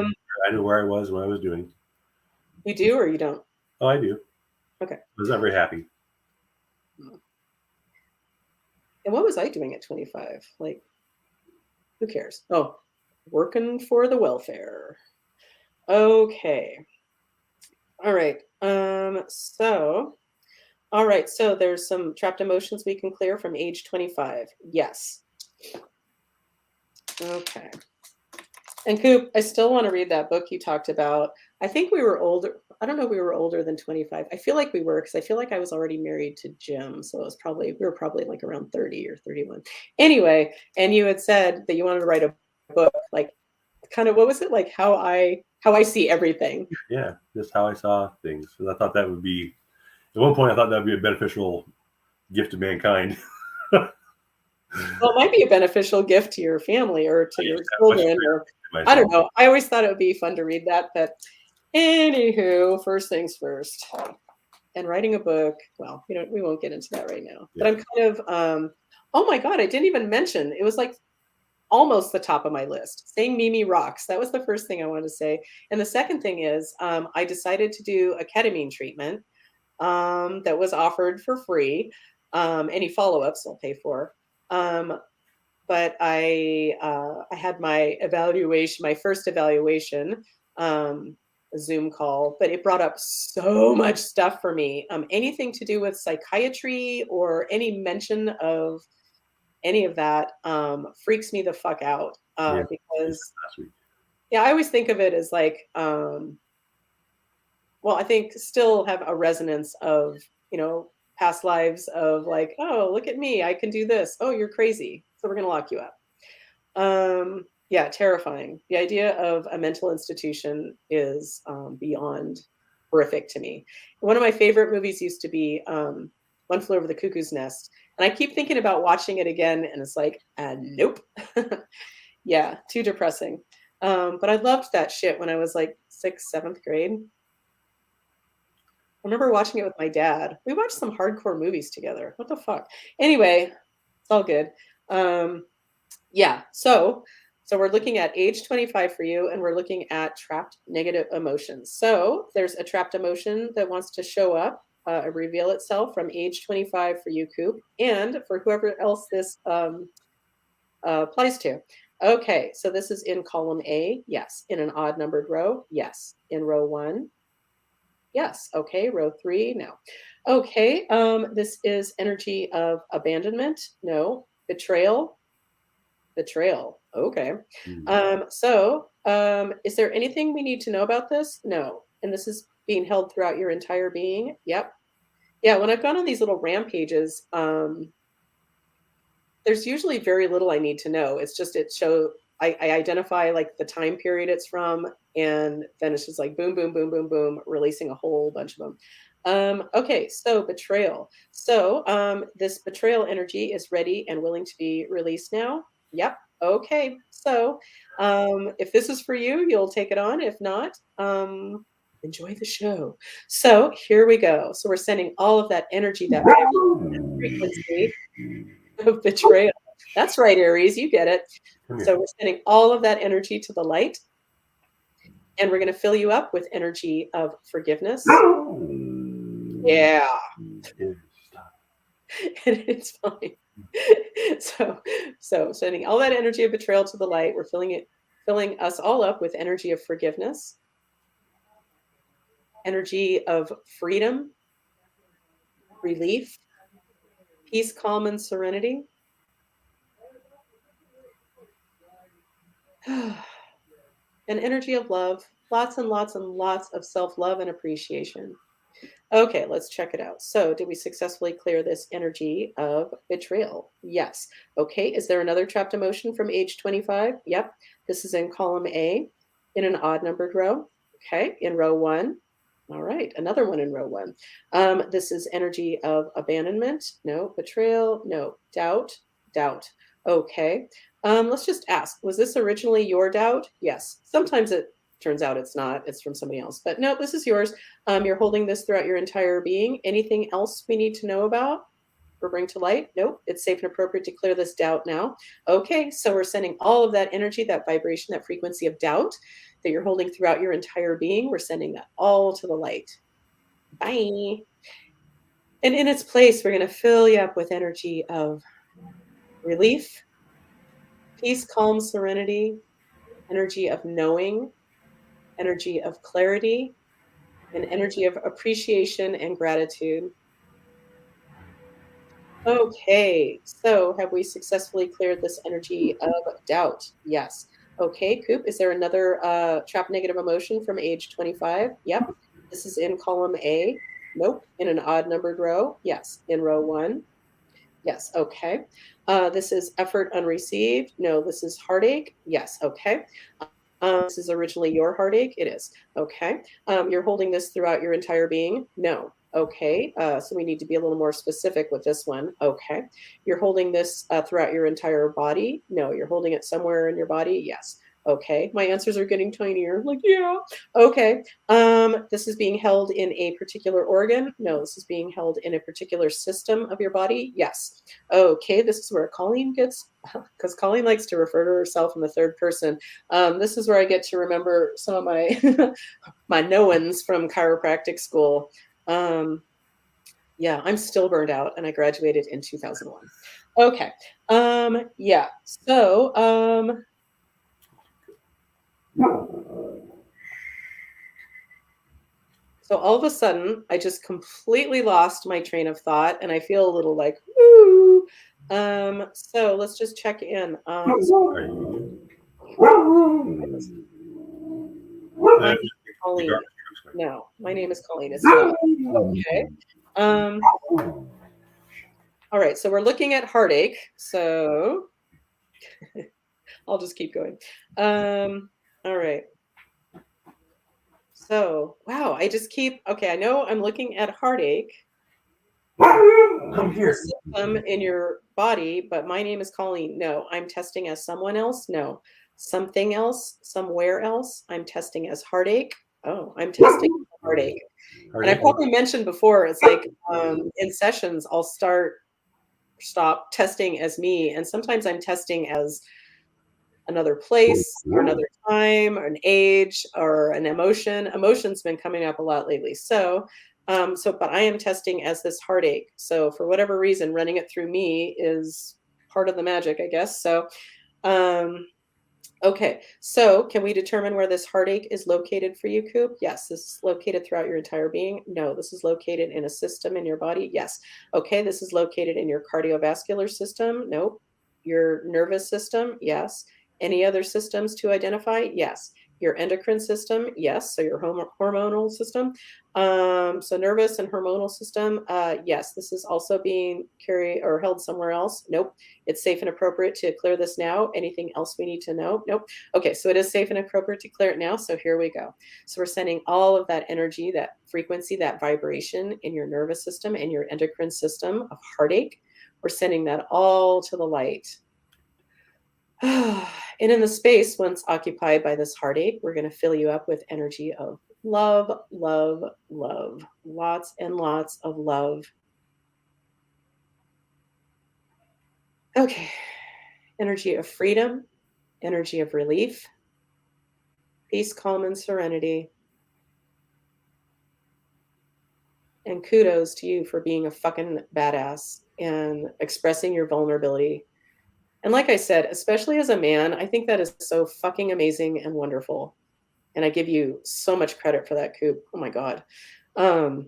knew where I was when I was doing. You do or you don't? Oh, I do. Okay. I was not very happy. And what was I doing at 25? Like, who cares? Oh, working for the welfare. Okay. All right. All right. So there's some trapped emotions we can clear from age 25. Yes. Okay. And Koop, I still want to read that book you talked about. I think we were older. I don't know if we were older than 25. I feel like we were, because I feel like I was already married to Jim. So we were probably like around 30 or 31. Anyway, and you had said that you wanted to write a book, like kind of, what was it? Like how I see everything. Yeah, just how I saw things. And I thought that would be, at one point, I thought that would be a beneficial gift to mankind. Well, it might be a beneficial gift to your family or to your children, or I don't know. I always thought it would be fun to read that. But anywho, first things first. And writing a book, well, we won't get into that right now. Yeah. But I'm kind of oh my God, I didn't even mention. It was like almost the top of my list. Saying Mimi rocks. That was the first thing I wanted to say. And the second thing is I decided to do a ketamine treatment that was offered for free. Any follow-ups I'll pay for. But I had my evaluation, my first evaluation, a Zoom call, but it brought up so much stuff for me. Anything to do with psychiatry or any mention of any of that freaks me the fuck out because yeah, I always think of it as like, well, I think still have a resonance of, past lives of like, oh, look at me, I can do this. Oh, you're crazy. So we're going to lock you up. Yeah, terrifying. The idea of a mental institution is beyond horrific to me. One of my favorite movies used to be One Flew Over the Cuckoo's Nest. And I keep thinking about watching it again, and it's like, nope. Yeah, too depressing. But I loved that shit when I was like 6th, 7th grade. I remember watching it with my dad. We watched some hardcore movies together. What the fuck? Anyway, it's all good. Yeah. So So we're looking at age 25 for you, and we're looking at trapped negative emotions. So there's a trapped emotion that wants to show up, reveal itself from age 25 for you, Coop, and for whoever else this applies to. Okay, so this is in column A, yes. In an odd numbered row, yes. In row 1, yes. Okay, row 3, no. Okay, this is energy of abandonment, no. Betrayal, betrayal, okay. Is there anything we need to know about this? No. And this is being held throughout your entire being? Yep. Yeah, when I've gone on these little rampages, there's usually very little I need to know. It's just I identify like the time period it's from, and then it's just like boom, boom, boom, boom, boom, releasing a whole bunch of them. Okay, so betrayal. So this betrayal energy is ready and willing to be released now. Yep. Okay. So if this is for you, you'll take it on. If not, enjoy the show. So here we go. So we're sending all of that energy, that frequency of betrayal. That's right, Aries, you get it. So we're sending all of that energy to the light, and we're going to fill you up with energy of forgiveness. Yeah, and it's fine. So sending all that energy of betrayal to the light, we're filling us all up with energy of forgiveness, energy of freedom, relief, peace, calm, and serenity. An energy of love, lots and lots and lots of self-love and appreciation. Okay, let's check it out. So, did we successfully clear this energy of betrayal? Yes. Okay, is there another trapped emotion from age 25? Yep. This is in column A in an odd numbered row. Okay, in row 1. All right, another one in row 1. This is energy of abandonment. No. Betrayal. No. Doubt. Doubt. Okay. Let's just ask, was this originally your doubt? Yes. Sometimes it turns out it's not. It's from somebody else. But no, this is yours. You're holding this throughout your entire being. Anything else we need to know about or bring to light? Nope. It's safe and appropriate to clear this doubt now. Okay, so we're sending all of that energy, that vibration, that frequency of doubt that you're holding throughout your entire being. We're sending that all to the light. Bye. And in its place, we're going to fill you up with energy of relief, peace, calm, serenity, energy of knowing, energy of clarity, an energy of appreciation and gratitude. Okay, so have we successfully cleared this energy of doubt? Yes. Okay, Coop, is there another trapped negative emotion from age 25? Yep. This is in column A. Nope. In an odd numbered row? Yes. In row 1? Yes. Okay. This is effort unreceived? No, this is heartache? Yes. Okay. This is originally your heartache? It is. Okay. You're holding this throughout your entire being? No. Okay. So we need to be a little more specific with this one. Okay. You're holding this throughout your entire body? No. You're holding it somewhere in your body? Yes. Okay. My answers are getting tinier. Like, yeah. Okay. This is being held in a particular organ? No. This is being held in a particular system of your body? Yes. Okay. This is where Colleen gets, because Colleen likes to refer to herself in the third person. This is where I get to remember some of my my knowings from chiropractic school. Yeah, I'm still burned out, and I graduated in 2001. Okay. Yeah. So all of a sudden, I just completely lost my train of thought, and I feel a little like, woo. So let's just check in. My name is Colleen. No, my name is Colleen. It's not. Okay. All right. So we're looking at heartache. So I'll just keep going. All right. So, wow, I just keep, okay, I know I'm looking at heartache. Come here. System in your body, but my name is Colleen. No, I'm testing as someone else. No, something else, somewhere else. I'm testing as heartache. Oh, I'm testing heartache. And I probably mentioned before, it's like in sessions, I'll stop testing as me. And sometimes I'm testing as another place or another time or an age or an emotion. Emotion's been coming up a lot lately. But I am testing as this heartache. So for whatever reason, running it through me is part of the magic, I guess. Um, Okay, so can we determine where this heartache is located for you, Coop? Yes, this is located throughout your entire being. No, this is located in a system in your body. Yes. Okay, this is located in your cardiovascular system. Nope. Your nervous system. Yes. Any other systems to identify? Yes. Your endocrine system. Yes. So your hormonal system. So nervous and hormonal system. Yes, this is also being carried or held somewhere else. Nope. It's safe and appropriate to clear this now. Anything else we need to know? Nope. Okay, so it is safe and appropriate to clear it now. So here we go. So we're sending all of that energy, that frequency, that vibration in your nervous system and your endocrine system of heartache. We're sending that all to the light. And in the space, once occupied by this heartache, we're going to fill you up with energy of love, love, love. Lots and lots of love. Okay. Energy of freedom, energy of relief, peace, calm, and serenity. And kudos to you for being a fucking badass and expressing your vulnerability. And like I said, especially as a man, I think that is so fucking amazing and wonderful. And I give you so much credit for that, Coop. Oh my God. And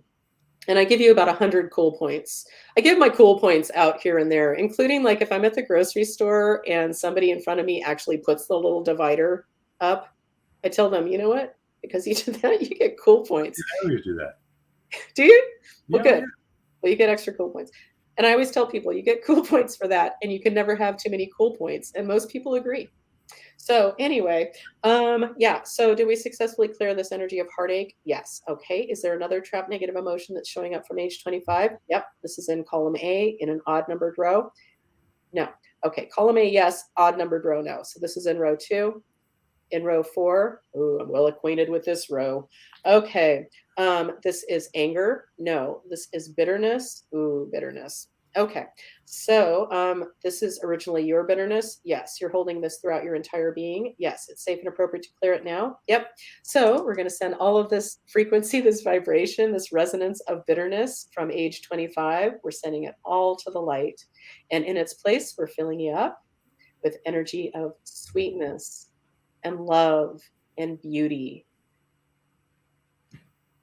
I give you about 100 cool points. I give my cool points out here and there, including like if I'm at the grocery store and somebody in front of me actually puts the little divider up, I tell them, you know what? Because you did that, you get cool points. I always do that. Do you? Well, Yeah, good. yeah. Well, you get extra cool points. And I always tell people you get cool points for that, and you can never have too many cool points. And most people agree. So anyway, yeah. So did we successfully clear this energy of heartache? Yes. Okay. Is there another trapped negative emotion that's showing up from age 25? Yep. This is in column A in an odd numbered row. No. Okay. Column A, yes. Odd numbered row, no. So this is in row 2. In row 4, ooh, I'm well acquainted with this row. Okay, this is anger. No, this is bitterness. Ooh, bitterness. Okay, so this is originally your bitterness. Yes, you're holding this throughout your entire being. Yes, it's safe and appropriate to clear it now. Yep. So we're going to send all of this frequency, this vibration, this resonance of bitterness from age 25. We're sending it all to the light. And in its place, we're filling you up with energy of sweetness and love and beauty.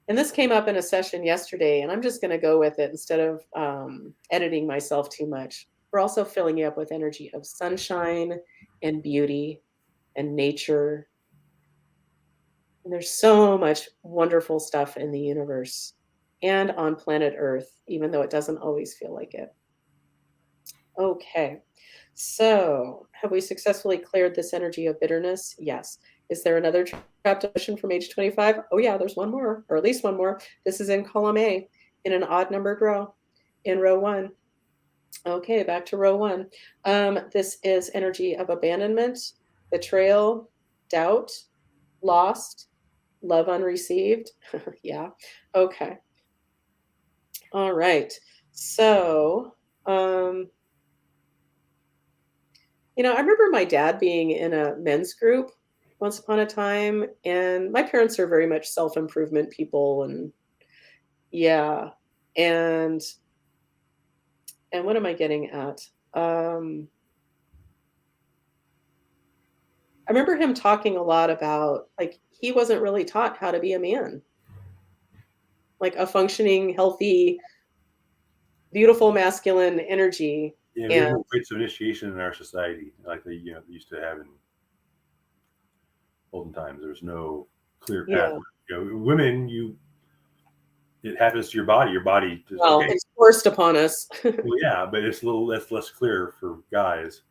And this came up in a session yesterday, and I'm just going to go with it instead of editing myself too much. We're also filling you up with energy of sunshine and beauty and nature. And there's so much wonderful stuff in the universe and on planet Earth, even though it doesn't always feel like it. Okay. So, have we successfully cleared this energy of bitterness? Yes. Is there another trapped emotion from age 25? Oh, yeah, there's one more, or at least one more. This is in column A in an odd numbered row, in row 1. Okay, back to row 1. This is energy of abandonment, betrayal, doubt, lost, love unreceived. Yeah. Okay. All right. So, I remember my dad being in a men's group once upon a time, and my parents are very much self-improvement people, and yeah, and what am I getting at? I remember him talking a lot about, like, he wasn't really taught how to be a man, like a functioning, healthy, beautiful masculine energy, Yeah, there's and no rites of initiation in our society like they used to have in olden times. There's no clear path. yeah, Women, it happens to your body. Your body just well, okay. it's forced upon us. Well, yeah, but it's a little less clear for guys.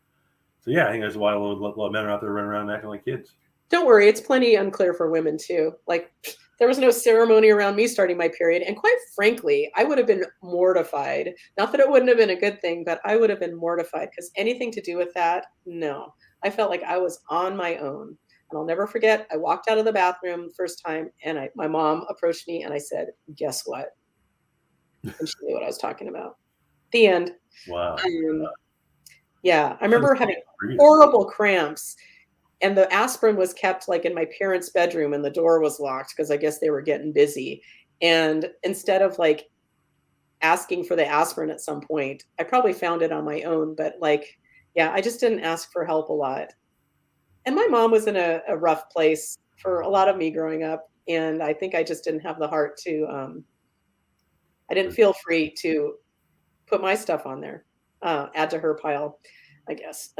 So yeah, I think that's why a lot of men are out there running around acting like kids. Don't worry, it's plenty unclear for women too. Like, there was no ceremony around me starting my period. And quite frankly, I would have been mortified. Not that it wouldn't have been a good thing, but I would have been mortified because anything to do with that, no. I felt like I was on my own. And I'll never forget, I walked out of the bathroom the first time and my mom approached me and I said, guess what? And she knew what I was talking about. The end. Wow. Yeah, I remember having Pretty. horrible cramps and the aspirin was kept like in my parents' bedroom and the door was locked because I guess they were getting busy. And instead of like asking for the aspirin at some point, I probably found it on my own, but like, yeah, I just didn't ask for help a lot. And my mom was in a rough place for a lot of me growing up. And I think I just didn't have the heart to, I didn't feel free to put my stuff on there, add to her pile, I guess.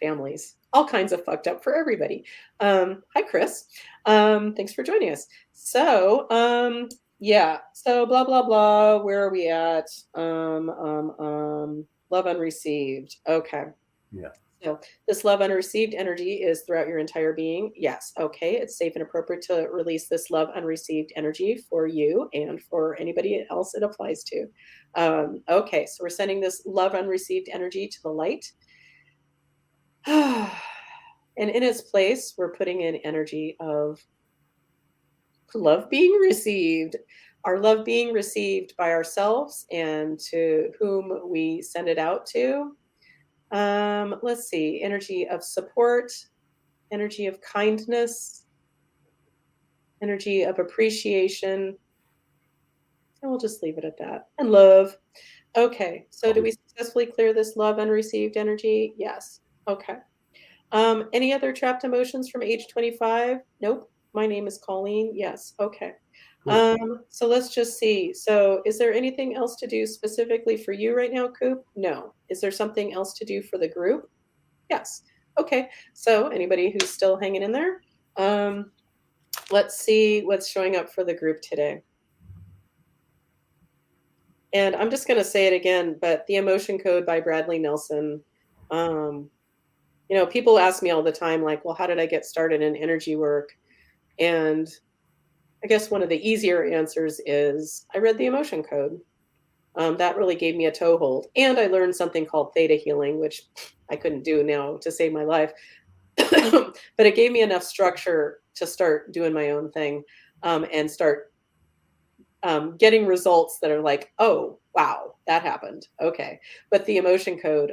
Families, all kinds of fucked up for everybody. Hi, Chris. Thanks for joining us. So, yeah. So, blah blah blah. Where are we at? Love unreceived. Okay. Yeah. So, this love unreceived energy is throughout your entire being. Yes. Okay. It's safe and appropriate to release this love unreceived energy for you and for anybody else it applies to. Okay. So, we're sending this love unreceived energy to the light. And in its place, we're putting in energy of love being received, our love being received by ourselves and to whom we send it out to. Let's see, energy of support, energy of kindness, energy of appreciation. And we'll just leave it at that. And love. Okay. So, did we successfully clear this love unreceived energy? Yes. Okay. Any other trapped emotions from age 25? Nope. My name is Colleen. Yes. Okay. So let's just see. So is there anything else to do specifically for you right now, Koop? No. Is there something else to do for the group? Yes. Okay. So anybody who's still hanging in there, let's see what's showing up for the group today. And I'm just going to say it again, but The Emotion Code by Bradley Nelson. You know, people ask me all the time, like, well, how did I get started in energy work? And I guess one of the easier answers is I read The Emotion Code. That really gave me a toehold. And I learned something called theta healing, which I couldn't do now to save my life. But it gave me enough structure to start doing my own thing and start getting results that are like, oh, wow, that happened. Okay. But The Emotion Code,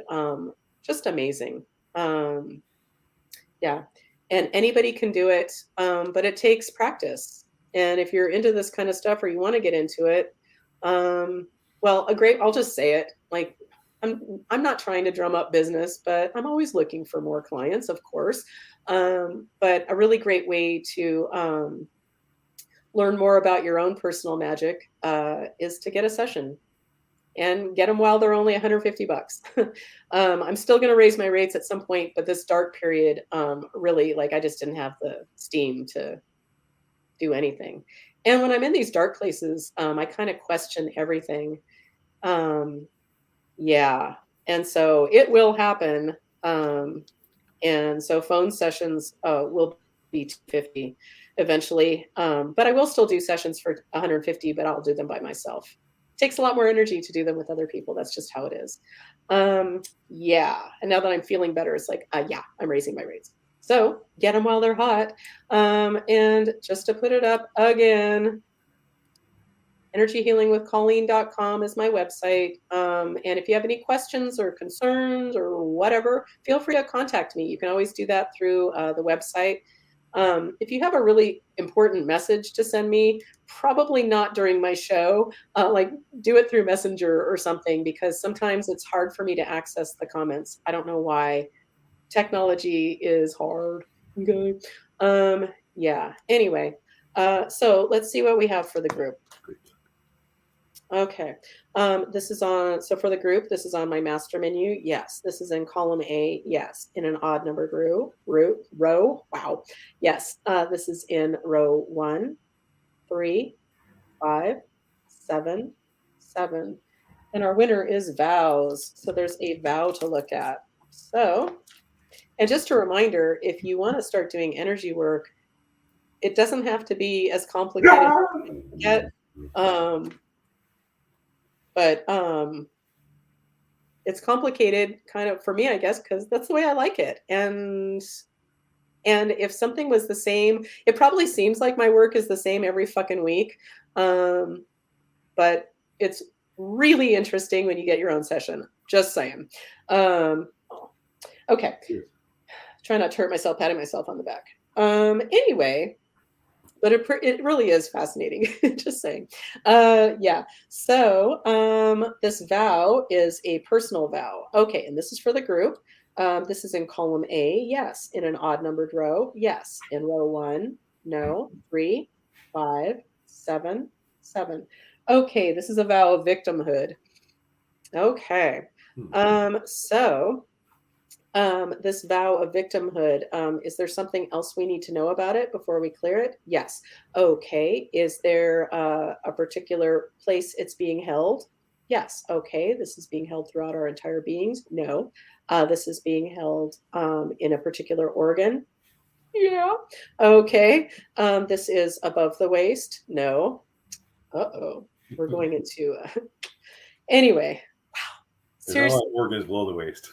just amazing. Yeah. And anybody can do it, but it takes practice. And if you're into this kind of stuff or you want to get into it, well, I'll just say it. Like, I'm not trying to drum up business, but I'm always looking for more clients, of course. But a really great way to learn more about your own personal magic is to get a session and get them while they're only $150. I'm still going to raise my rates at some point, but this dark period, really, like, I just didn't have the steam to do anything. And when I'm in these dark places, I kind of question everything. Yeah. And so it will happen. And so phone sessions will be 250 eventually. But I will still do sessions for 150, but I'll do them by myself. It takes a lot more energy to do them with other people. That's just how it is. Yeah. And now that I'm feeling better, it's like, yeah, I'm raising my rates. So get them while they're hot. And just to put it up again, energyhealingwithcolleen.com is my website. And if you have any questions or concerns or whatever, feel free to contact me. You can always do that through the website. If you have a really important message to send me, probably not during my show, like do it through Messenger or something, because sometimes it's hard for me to access the comments. I don't know why. Technology is hard. Okay. Yeah. Anyway, so let's see what we have for the group. Okay. This is on, so for the group, this is on my master menu. Yes. This is in column A. Yes. In an odd number row. Wow. Yes. This is in row 1, 3, 5, 7, 7. And our winner is vows. So there's a vow to look at. So, and just a reminder, if you want to start doing energy work, it doesn't have to be as complicated yet. But it's complicated kind of for me, I guess, because that's the way I like it. And if something was the same, it probably seems like my work is the same every fucking week. But it's really interesting when you get your own session. Just saying. Okay. Try not to hurt myself patting myself on the back. Anyway, but it really is fascinating. Just saying. Yeah. So this vow is a personal vow. Okay, and this is for the group. This is in column A. Yes. In an odd numbered row. Yes. In row one. No. Three, five, seven, seven. Okay, this is a vow of victimhood. Okay. Hmm. So this vow of victimhood, is there something else we need to know about it before we clear it? Yes. Okay. Is there a particular place it's being held? Yes. Okay. This is being held throughout our entire beings? No. This is being held in a particular organ? Yeah. Okay. This is above the waist? No. Uh-oh. We're going into anyway. Wow. There's not a Seriously. lot of organs below the waist.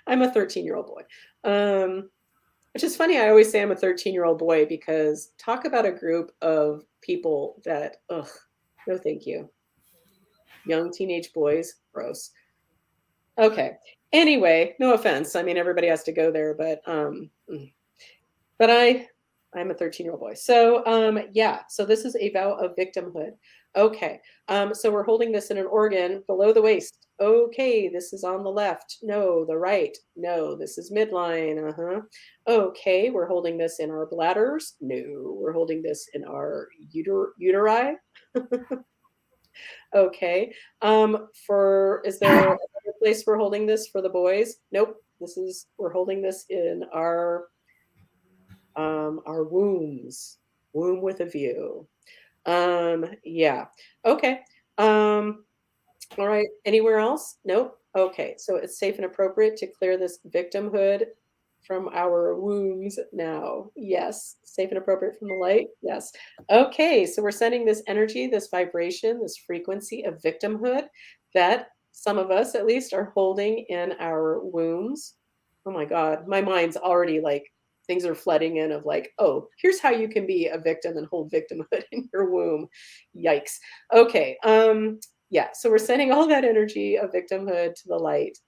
I'm a 13-year-old boy. Which is funny. I always say I'm a 13-year-old boy because talk about a group of people that, ugh, no, thank you. Young teenage boys, gross. Okay. Anyway, no offense. I mean, everybody has to go there, but I'm a 13-year-old boy. So yeah, so this is a vow of victimhood. Okay. So we're holding this in an organ below the waist. Okay, this is on the left. No, the right. No, this is midline. Uh-huh. Okay, we're holding this in our bladders. No, we're holding this in our uteri. Okay. For is there another place we're holding this for the boys? Nope. We're holding this in our wombs, womb with a view. Yeah. Okay. All right. Anywhere else? Nope. Okay. So it's safe and appropriate to clear this victimhood from our wombs now. Yes. Safe and appropriate from the light. Yes. Okay. So we're sending this energy, this vibration, this frequency of victimhood that some of us at least are holding in our wombs. Oh my God. My mind's already like things are flooding in of like, oh, here's how you can be a victim and hold victimhood in your womb. Yikes. Okay. Yeah, so we're sending all that energy of victimhood to the light.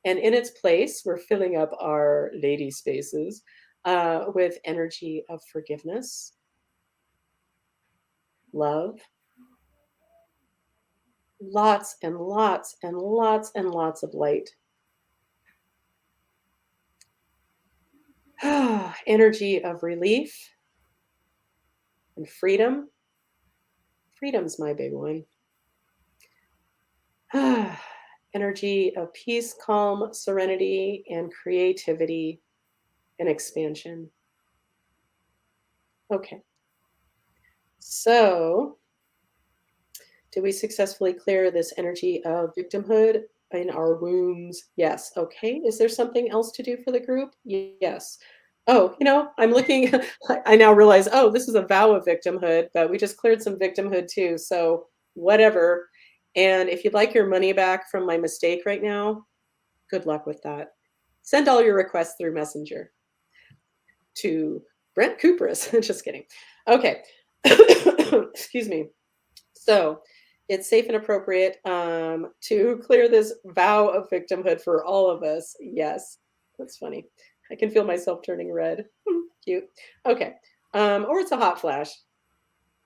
And in its place, we're filling up our lady spaces with energy of forgiveness, love, lots and lots and lots and lots of light. Energy of relief and freedom. Freedom's my big one. Energy of peace, calm, serenity, and creativity and expansion. Okay. So, did we successfully clear this energy of victimhood in our wombs? Yes. Okay. Is there something else to do for the group? Yes. Oh, I'm looking. I now realize, oh, this is a vow of victimhood, but we just cleared some victimhood too. So, whatever. And if you'd like your money back from my mistake right now, good luck with that. Send all your requests through Messenger to Brent Cooper's. Just kidding. Okay. Excuse me. So it's safe and appropriate to clear this vow of victimhood for all of us. Yes, that's funny. I can feel myself turning red. Cute. Okay. Or it's a hot flash,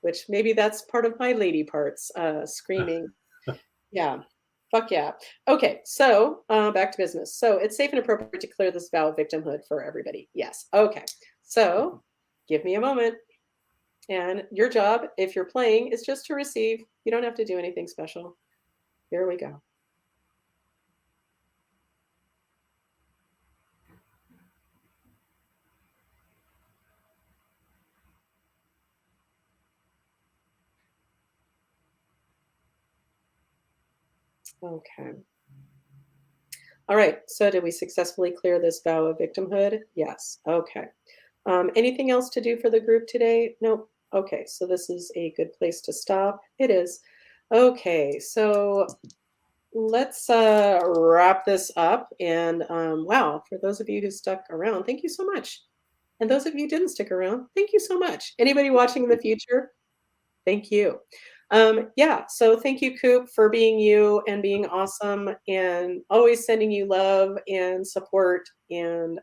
which maybe that's part of my lady parts, screaming. Yeah. Fuck yeah. Okay. So back to business. So it's safe and appropriate to clear this vow of victimhood for everybody. Yes. Okay. So give me a moment. And your job, if you're playing, is just to receive. You don't have to do anything special. Here we go. Okay. All right. So did we successfully clear this vow of victimhood? Yes. Okay. Anything else to do for the group today? Nope. Okay. So this is a good place to stop. It is. Okay. So let's wrap this up. And wow, for those of you who stuck around, thank you so much. And those of you who didn't stick around, thank you so much. Anybody watching in the future, thank you. Yeah, so thank you, Koop, for being you and being awesome and always sending you love and support and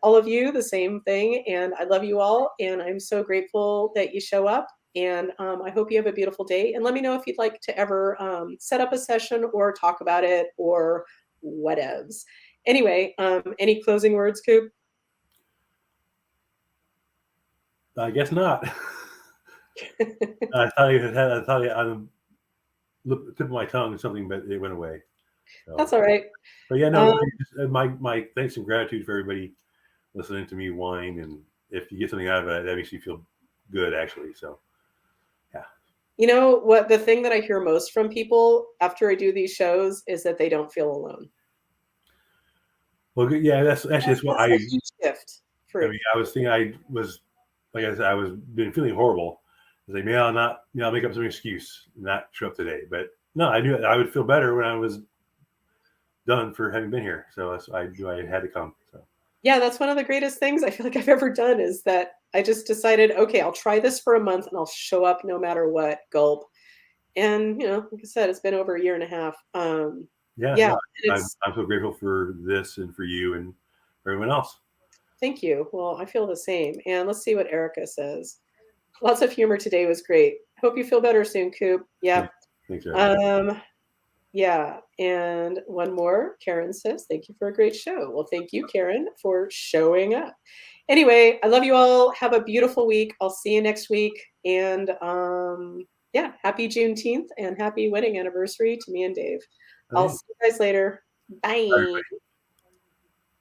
all of you the same thing. And I love you all, and I'm so grateful that you show up. And I hope you have a beautiful day. And let me know if you'd like to ever set up a session or talk about it or whatevs. Anyway, any closing words, Koop? I guess not. I thought you on the tip of my tongue something, but it went away. That's So, all right. but yeah, no, Um, my thanks and gratitude for everybody listening to me whine, and if you get something out of it, that makes you feel good, actually. So, yeah. You know what? The thing that I hear most from people after I do these shows is that they don't feel alone. Well, yeah, that's what That's a huge shift I for mean, I was thinking I was, like I said, I was been feeling horrible. I was like, maybe I'll not, I'll make up some excuse, and not show up today. But no, I knew I would feel better when I was done for having been here. So I knew I had to come. So yeah, that's one of the greatest things I feel like I've ever done is that I just decided, okay, I'll try this for a month and I'll show up no matter what, gulp. And, like I said, it's been over a year and a half. yeah, Yeah, no, and it's I'm so grateful for this and for you and for everyone else. thank you. Well, I feel the same. And let's see what Erica says. Lots of humor today was great. Hope you feel better soon, Coop. Yeah, Yep. thanks, Erica. Um, Yeah, and one more, Karen says, "Thank you for a great show." Well, thank you, Karen, for showing up. Anyway, I love you all. Have a beautiful week. I'll see you next week. And yeah, happy Juneteenth and happy wedding anniversary to me and Dave. Oh, I'll yeah. see you guys later. Bye.